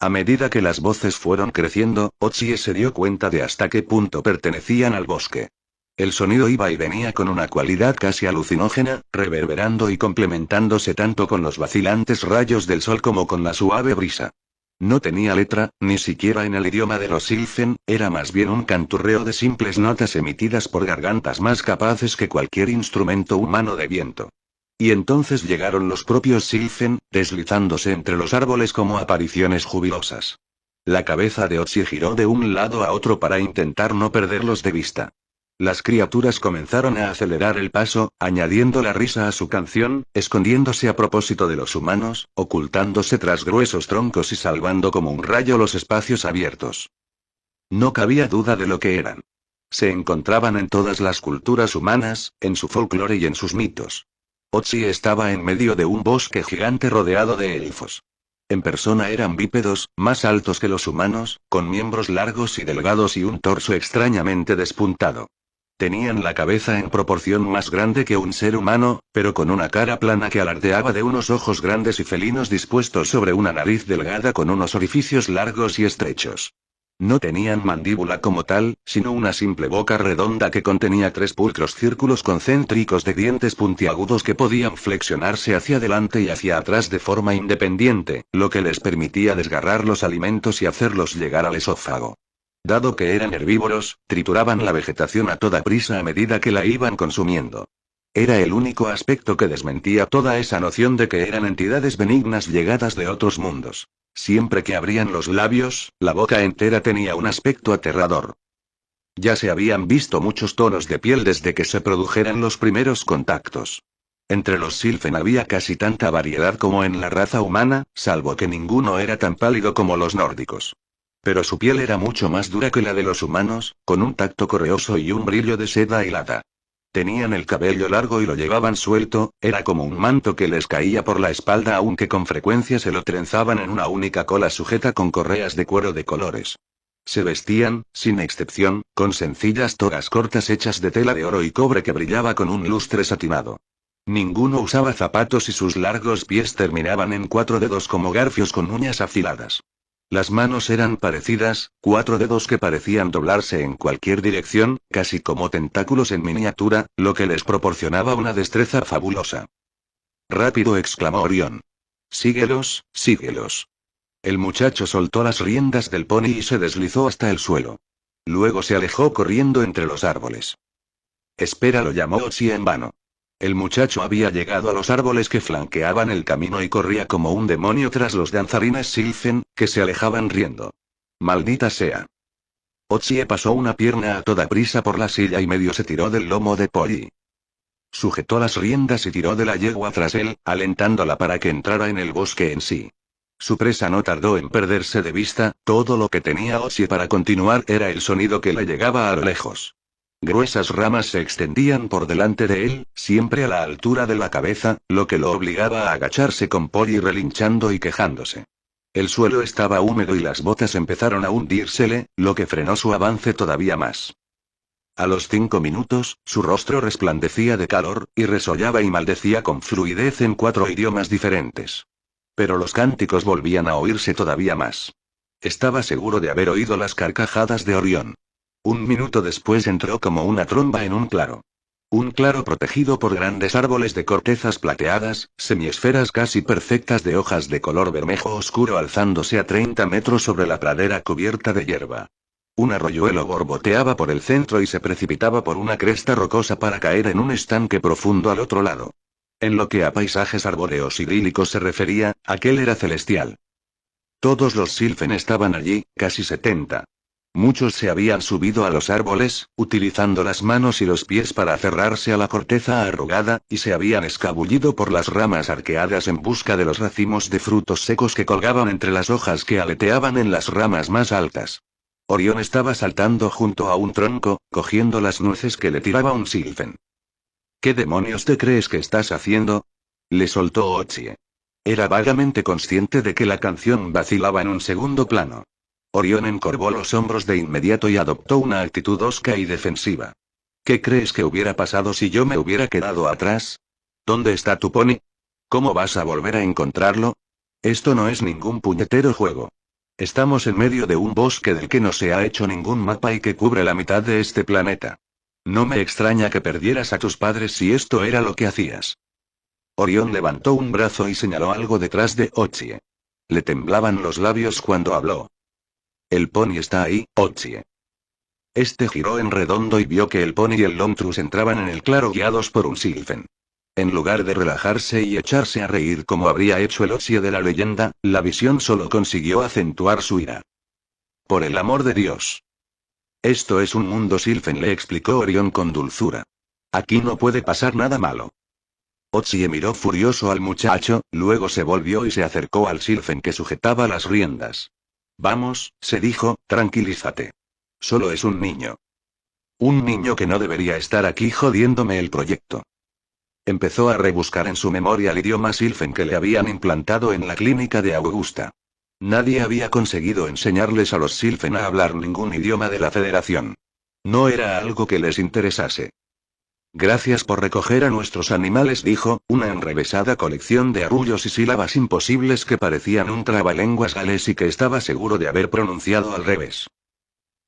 A medida que las voces fueron creciendo, Otsie se dio cuenta de hasta qué punto pertenecían al bosque. El sonido iba y venía con una cualidad casi alucinógena, reverberando y complementándose tanto con los vacilantes rayos del sol como con la suave brisa. No tenía letra, ni siquiera en el idioma de los Sylphen, era más bien un canturreo de simples notas emitidas por gargantas más capaces que cualquier instrumento humano de viento. Y entonces llegaron los propios Sylphen, deslizándose entre los árboles como apariciones jubilosas. La cabeza de Otsie giró de un lado a otro para intentar no perderlos de vista. Las criaturas comenzaron a acelerar el paso, añadiendo la risa a su canción, escondiéndose a propósito de los humanos, ocultándose tras gruesos troncos y salvando como un rayo los espacios abiertos. No cabía duda de lo que eran. Se encontraban en todas las culturas humanas, en su folclore y en sus mitos. Otsie estaba en medio de un bosque gigante rodeado de elfos. En persona eran bípedos, más altos que los humanos, con miembros largos y delgados y un torso extrañamente despuntado. Tenían la cabeza en proporción más grande que un ser humano, pero con una cara plana que alardeaba de unos ojos grandes y felinos dispuestos sobre una nariz delgada con unos orificios largos y estrechos. No tenían mandíbula como tal, sino una simple boca redonda que contenía 3 pulcros círculos concéntricos de dientes puntiagudos que podían flexionarse hacia adelante y hacia atrás de forma independiente, lo que les permitía desgarrar los alimentos y hacerlos llegar al esófago. Dado que eran herbívoros, trituraban la vegetación a toda prisa a medida que la iban consumiendo. Era el único aspecto que desmentía toda esa noción de que eran entidades benignas llegadas de otros mundos. Siempre que abrían los labios, la boca entera tenía un aspecto aterrador. Ya se habían visto muchos tonos de piel desde que se produjeran los primeros contactos. Entre los Sylphen había casi tanta variedad como en la raza humana, salvo que ninguno era tan pálido como los nórdicos. Pero su piel era mucho más dura que la de los humanos, con un tacto correoso y un brillo de seda hilada. Tenían el cabello largo y lo llevaban suelto, era como un manto que les caía por la espalda aunque con frecuencia se lo trenzaban en una única cola sujeta con correas de cuero de colores. Se vestían, sin excepción, con sencillas togas cortas hechas de tela de oro y cobre que brillaba con un lustre satinado. Ninguno usaba zapatos y sus largos pies terminaban en 4 dedos como garfios con uñas afiladas. Las manos eran parecidas, 4 dedos que parecían doblarse en cualquier dirección, casi como tentáculos en miniatura, lo que les proporcionaba una destreza fabulosa. Rápido, exclamó Orión. Síguelos, síguelos. El muchacho soltó las riendas del pony y se deslizó hasta el suelo. Luego se alejó corriendo entre los árboles. Espera, lo llamó Otzi en vano. El muchacho había llegado a los árboles que flanqueaban el camino y corría como un demonio tras los danzarines Sylphen, que se alejaban riendo. Maldita sea. Otzi pasó una pierna a toda prisa por la silla y medio se tiró del lomo de Polly. Sujetó las riendas y tiró de la yegua tras él, alentándola para que entrara en el bosque en sí. Su presa no tardó en perderse de vista, todo lo que tenía Otzi para continuar era el sonido que le llegaba a lo lejos. Gruesas ramas se extendían por delante de él, siempre a la altura de la cabeza, lo que lo obligaba a agacharse con Polly relinchando y quejándose. El suelo estaba húmedo y las botas empezaron a hundírsele, lo que frenó su avance todavía más. A los 5 minutos, su rostro resplandecía de calor, y resollaba y maldecía con fluidez en 4 idiomas diferentes. Pero los cánticos volvían a oírse todavía más. Estaba seguro de haber oído las carcajadas de Orión. Un minuto después entró como una tromba en un claro. Un claro protegido por grandes árboles de cortezas plateadas, semiesferas casi perfectas de hojas de color bermejo oscuro alzándose a 30 metros sobre la pradera cubierta de hierba. Un arroyuelo borboteaba por el centro y se precipitaba por una cresta rocosa para caer en un estanque profundo al otro lado. En lo que a paisajes arbóreos idílicos se refería, aquel era celestial. Todos los Sylphen estaban allí, casi 70. Muchos se habían subido a los árboles, utilizando las manos y los pies para aferrarse a la corteza arrugada, y se habían escabullido por las ramas arqueadas en busca de los racimos de frutos secos que colgaban entre las hojas que aleteaban en las ramas más altas. Orión estaba saltando junto a un tronco, cogiendo las nueces que le tiraba un Sylphen. ¿Qué demonios te crees que estás haciendo?, le soltó Otzi. Era vagamente consciente de que la canción vacilaba en un segundo plano. Orión encorvó los hombros de inmediato y adoptó una actitud hosca y defensiva. ¿Qué crees que hubiera pasado si yo me hubiera quedado atrás? ¿Dónde está tu pony? ¿Cómo vas a volver a encontrarlo? Esto no es ningún puñetero juego. Estamos en medio de un bosque del que no se ha hecho ningún mapa y que cubre la mitad de este planeta. No me extraña que perdieras a tus padres si esto era lo que hacías. Orión levantó un brazo y señaló algo detrás de Otzi. Le temblaban los labios cuando habló. El pony está ahí, Otzi. Este giró en redondo y vio que el pony y el Longtrus entraban en el claro guiados por un Sylphen. En lugar de relajarse y echarse a reír como habría hecho el Otzi de la leyenda, la visión solo consiguió acentuar su ira. Por el amor de Dios. Esto es un mundo Sylphen, le explicó Orión con dulzura. Aquí no puede pasar nada malo. Otzi miró furioso al muchacho, luego se volvió y se acercó al Sylphen que sujetaba las riendas. Vamos, se dijo, tranquilízate. Solo es un niño. Un niño que no debería estar aquí jodiéndome el proyecto. Empezó a rebuscar en su memoria el idioma Sylphen que le habían implantado en la clínica de Augusta. Nadie había conseguido enseñarles a los Sylphen a hablar ningún idioma de la Federación. No era algo que les interesase. Gracias por recoger a nuestros animales, dijo, una enrevesada colección de arrullos y sílabas imposibles que parecían un trabalenguas galés y que estaba seguro de haber pronunciado al revés.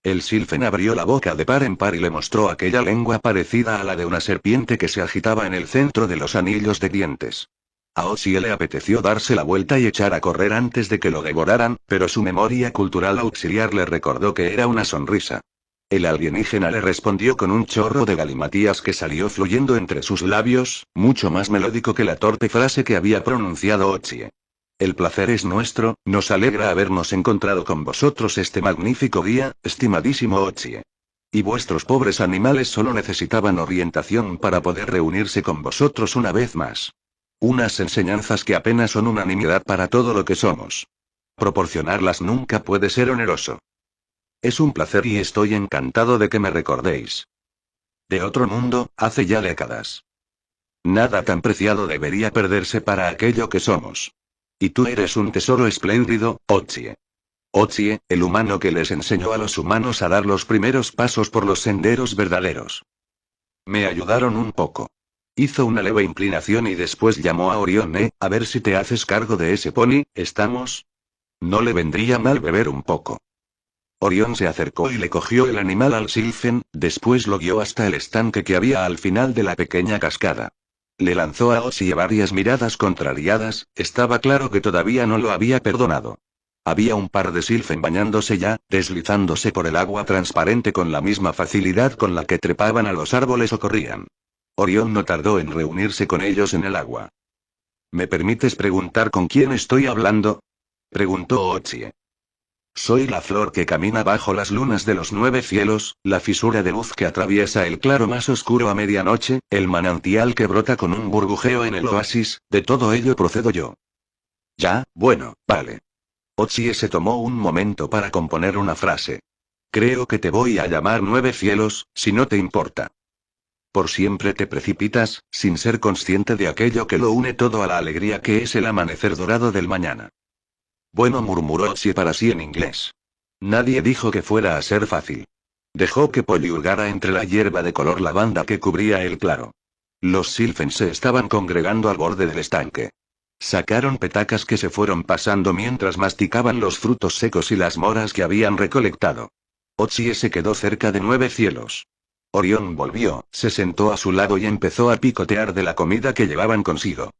El Sylphen abrió la boca de par en par y le mostró aquella lengua parecida a la de una serpiente que se agitaba en el centro de los anillos de dientes. A Otsie le apeteció darse la vuelta y echar a correr antes de que lo devoraran, pero su memoria cultural auxiliar le recordó que era una sonrisa. El alienígena le respondió con un chorro de galimatías que salió fluyendo entre sus labios, mucho más melódico que la torpe frase que había pronunciado Otsie. El placer es nuestro, nos alegra habernos encontrado con vosotros este magnífico día, estimadísimo Otsie. Y vuestros pobres animales solo necesitaban orientación para poder reunirse con vosotros una vez más. Unas enseñanzas que apenas son unanimidad para todo lo que somos. Proporcionarlas nunca puede ser oneroso. Es un placer y estoy encantado de que me recordéis. De otro mundo, hace ya décadas. Nada tan preciado debería perderse para aquello que somos. Y tú eres un tesoro espléndido, Otsie. Otsie, el humano que les enseñó a los humanos a dar los primeros pasos por los senderos verdaderos. Me ayudaron un poco. Hizo una leve inclinación y después llamó a Orión, a ver si te haces cargo de ese pony, ¿estamos? No le vendría mal beber un poco. Orión se acercó y le cogió el animal al Sylphen, después lo guió hasta el estanque que había al final de la pequeña cascada. Le lanzó a Otsie varias miradas contrariadas, estaba claro que todavía no lo había perdonado. Había un par de Sylphen bañándose ya, deslizándose por el agua transparente con la misma facilidad con la que trepaban a los árboles o corrían. Orión no tardó en reunirse con ellos en el agua. ¿Me permites preguntar con quién estoy hablando? Preguntó Otsie. Soy la flor que camina bajo las lunas de los 9 cielos, la fisura de luz que atraviesa el claro más oscuro a medianoche, el manantial que brota con un burbujeo en el oasis, de todo ello procedo yo. Ya, bueno, vale. Otsie se tomó un momento para componer una frase. Creo que te voy a llamar 9 cielos, si no te importa. Por siempre te precipitas, sin ser consciente de aquello que lo une todo a la alegría que es el amanecer dorado del mañana. Bueno, murmuró Otsie para sí en inglés. Nadie dijo que fuera a ser fácil. Dejó que polulgara entre la hierba de color lavanda que cubría el claro. Los Sylphen se estaban congregando al borde del estanque. Sacaron petacas que se fueron pasando mientras masticaban los frutos secos y las moras que habían recolectado. Otsie se quedó cerca de 9 cielos. Orión volvió, se sentó a su lado y empezó a picotear de la comida que llevaban consigo.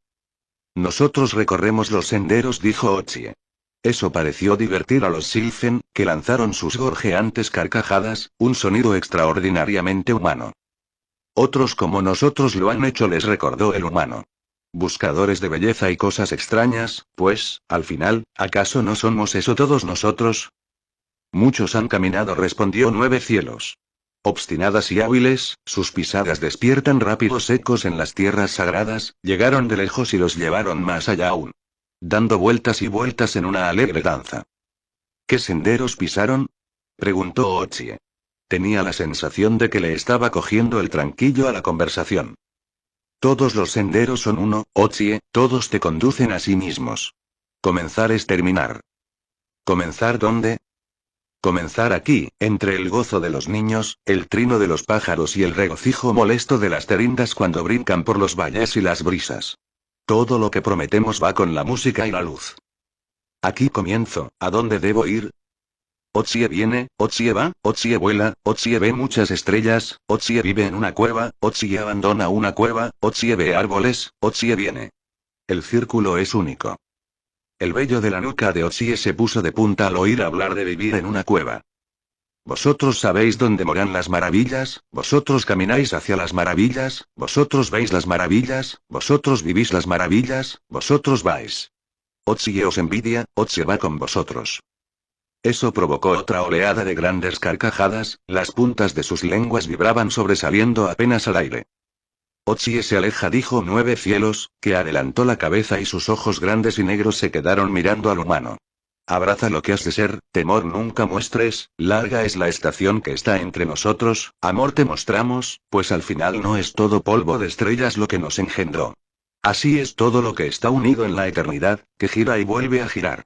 Nosotros recorremos los senderos, dijo Otsie. Eso pareció divertir a los Sylphen, que lanzaron sus gorjeantes carcajadas, un sonido extraordinariamente humano. Otros como nosotros lo han hecho, les recordó el humano. Buscadores de belleza y cosas extrañas, pues, al final, ¿acaso no somos eso todos nosotros? Muchos han caminado, respondió 9 cielos. Obstinadas y hábiles, sus pisadas despiertan rápidos ecos en las tierras sagradas, llegaron de lejos y los llevaron más allá aún. Dando vueltas y vueltas en una alegre danza. ¿Qué senderos pisaron? Preguntó Otsie. Tenía la sensación de que le estaba cogiendo el tranquillo a la conversación. Todos los senderos son uno, Otsie, todos te conducen a sí mismos. Comenzar es terminar. ¿Comenzar dónde? Comenzar aquí, entre el gozo de los niños, el trino de los pájaros y el regocijo molesto de las terindas cuando brincan por los valles y las brisas. Todo lo que prometemos va con la música y la luz. Aquí comienzo, ¿a dónde debo ir? Otsie viene, Otsie va, Otsie vuela, Otsie ve muchas estrellas, Otsie vive en una cueva, Otsie abandona una cueva, Otsie ve árboles, Otsie viene. El círculo es único. El vello de la nuca de Otsie se puso de punta al oír hablar de vivir en una cueva. Vosotros sabéis dónde moran las maravillas, vosotros camináis hacia las maravillas, vosotros veis las maravillas, vosotros vivís las maravillas, vosotros vais. Otsie os envidia, Otsie va con vosotros. Eso provocó otra oleada de grandes carcajadas, las puntas de sus lenguas vibraban sobresaliendo apenas al aire. Otsie se aleja, dijo 9 cielos, que adelantó la cabeza y sus ojos grandes y negros se quedaron mirando al humano. Abraza lo que has de ser, temor nunca muestres, larga es la estación que está entre nosotros, amor te mostramos, pues al final no es todo polvo de estrellas lo que nos engendró. Así es todo lo que está unido en la eternidad, que gira y vuelve a girar.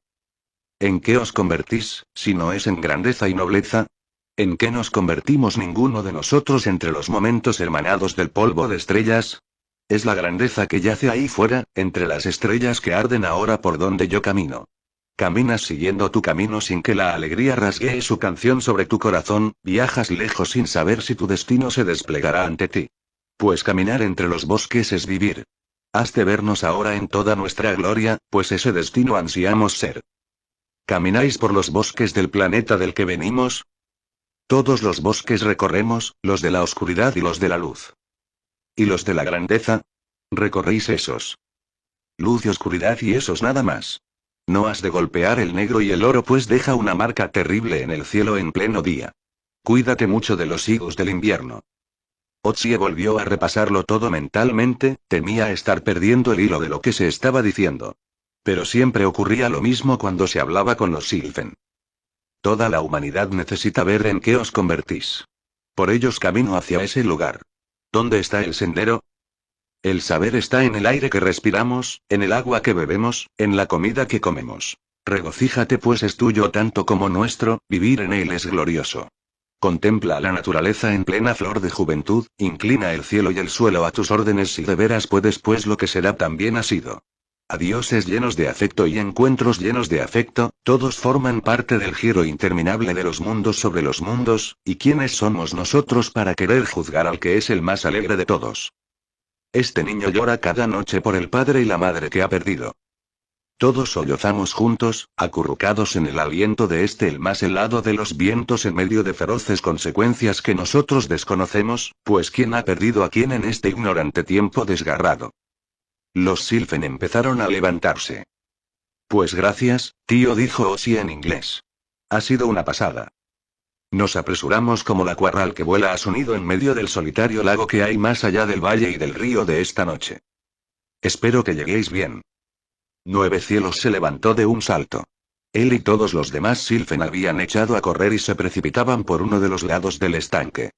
¿En qué os convertís, si no es en grandeza y nobleza? ¿En qué nos convertimos ninguno de nosotros entre los momentos hermanados del polvo de estrellas? Es la grandeza que yace ahí fuera, entre las estrellas que arden ahora por donde yo camino. Caminas siguiendo tu camino sin que la alegría rasguee su canción sobre tu corazón, viajas lejos sin saber si tu destino se desplegará ante ti. Pues caminar entre los bosques es vivir. Has de vernos ahora en toda nuestra gloria, pues ese destino ansiamos ser. ¿Camináis por los bosques del planeta del que venimos? Todos los bosques recorremos, los de la oscuridad y los de la luz. ¿Y los de la grandeza? Recorréis esos. Luz y oscuridad y esos nada más. No has de golpear el negro y el oro, pues deja una marca terrible en el cielo en pleno día. Cuídate mucho de los higos del invierno. Otsie volvió a repasarlo todo mentalmente, temía estar perdiendo el hilo de lo que se estaba diciendo. Pero siempre ocurría lo mismo cuando se hablaba con los Sylphen. Toda la humanidad necesita ver en qué os convertís. Por ellos camino hacia ese lugar. ¿Dónde está el sendero? El saber está en el aire que respiramos, en el agua que bebemos, en la comida que comemos. Regocíjate, pues es tuyo tanto como nuestro, vivir en él es glorioso. Contempla a la naturaleza en plena flor de juventud, inclina el cielo y el suelo a tus órdenes si de veras puedes, pues lo que será también ha sido. A dioses llenos de afecto y encuentros llenos de afecto, todos forman parte del giro interminable de los mundos sobre los mundos, ¿y quiénes somos nosotros para querer juzgar al que es el más alegre de todos? Este niño llora cada noche por el padre y la madre que ha perdido. Todos sollozamos juntos, acurrucados en el aliento de el más helado de los vientos en medio de feroces consecuencias que nosotros desconocemos, pues ¿quién ha perdido a quién en este ignorante tiempo desgarrado? Los Sylphen empezaron a levantarse. Pues gracias, tío, dijo Otsie en inglés. Ha sido una pasada. Nos apresuramos como la cuarral que vuela a su nido en medio del solitario lago que hay más allá del valle y del río de esta noche. Espero que lleguéis bien. Nueve Cielos se levantó de un salto. Él y todos los demás Sylphen habían echado a correr y se precipitaban por uno de los lados del estanque.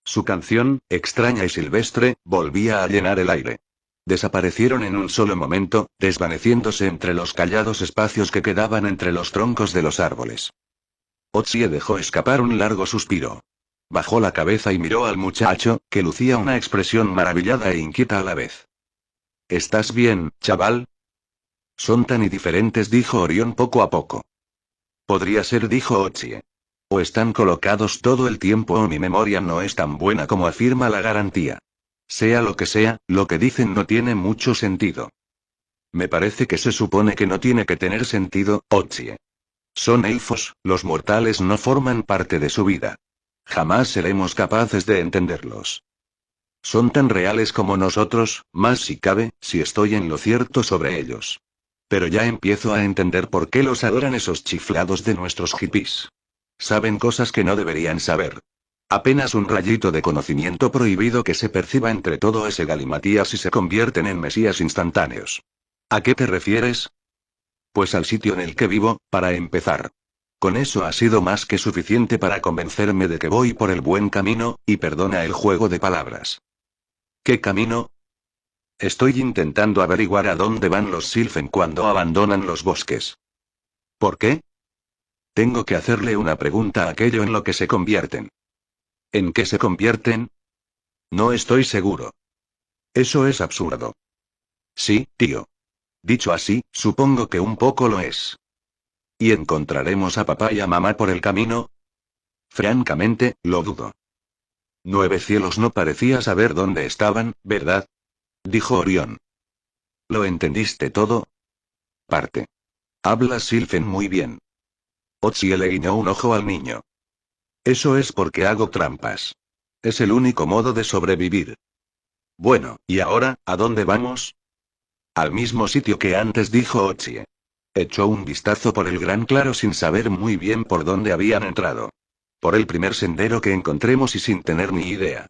Su canción, extraña y silvestre, volvía a llenar el aire. Desaparecieron en un solo momento, desvaneciéndose entre los callados espacios que quedaban entre los troncos de los árboles. Otsie dejó escapar un largo suspiro. Bajó la cabeza y miró al muchacho, que lucía una expresión maravillada e inquieta a la vez. ¿Estás bien, chaval? Son tan indiferentes, dijo Orión poco a poco. Podría ser, dijo Otsie. O están colocados todo el tiempo o mi memoria no es tan buena como afirma la garantía. Sea lo que sea, lo que dicen no tiene mucho sentido. Me parece que se supone que no tiene que tener sentido, Otsie. Son elfos, los mortales no forman parte de su vida. Jamás seremos capaces de entenderlos. Son tan reales como nosotros, más si cabe, si estoy en lo cierto sobre ellos. Pero ya empiezo a entender por qué los adoran esos chiflados de nuestros hippies. Saben cosas que no deberían saber. Apenas un rayito de conocimiento prohibido que se perciba entre todo ese galimatías y se convierten en mesías instantáneos. ¿A qué te refieres? Pues al sitio en el que vivo, para empezar. Con eso ha sido más que suficiente para convencerme de que voy por el buen camino, y perdona el juego de palabras. ¿Qué camino? Estoy intentando averiguar a dónde van los Sylphen cuando abandonan los bosques. ¿Por qué? Tengo que hacerle una pregunta a aquello en lo que se convierten. ¿En qué se convierten? No estoy seguro. Eso es absurdo. Sí, tío. Dicho así, supongo que un poco lo es. ¿Y encontraremos a papá y a mamá por el camino? Francamente, lo dudo. Nueve Cielos no parecía saber dónde estaban, ¿verdad? Dijo Orión. ¿Lo entendiste todo? Parte. Hablas Sylphen muy bien. Otsie le guiñó un ojo al niño. Eso es porque hago trampas. Es el único modo de sobrevivir. Bueno, ¿y ahora, a dónde vamos? Al mismo sitio que antes, dijo Otsie. Echó un vistazo por el gran claro sin saber muy bien por dónde habían entrado. Por el primer sendero que encontremos y sin tener ni idea.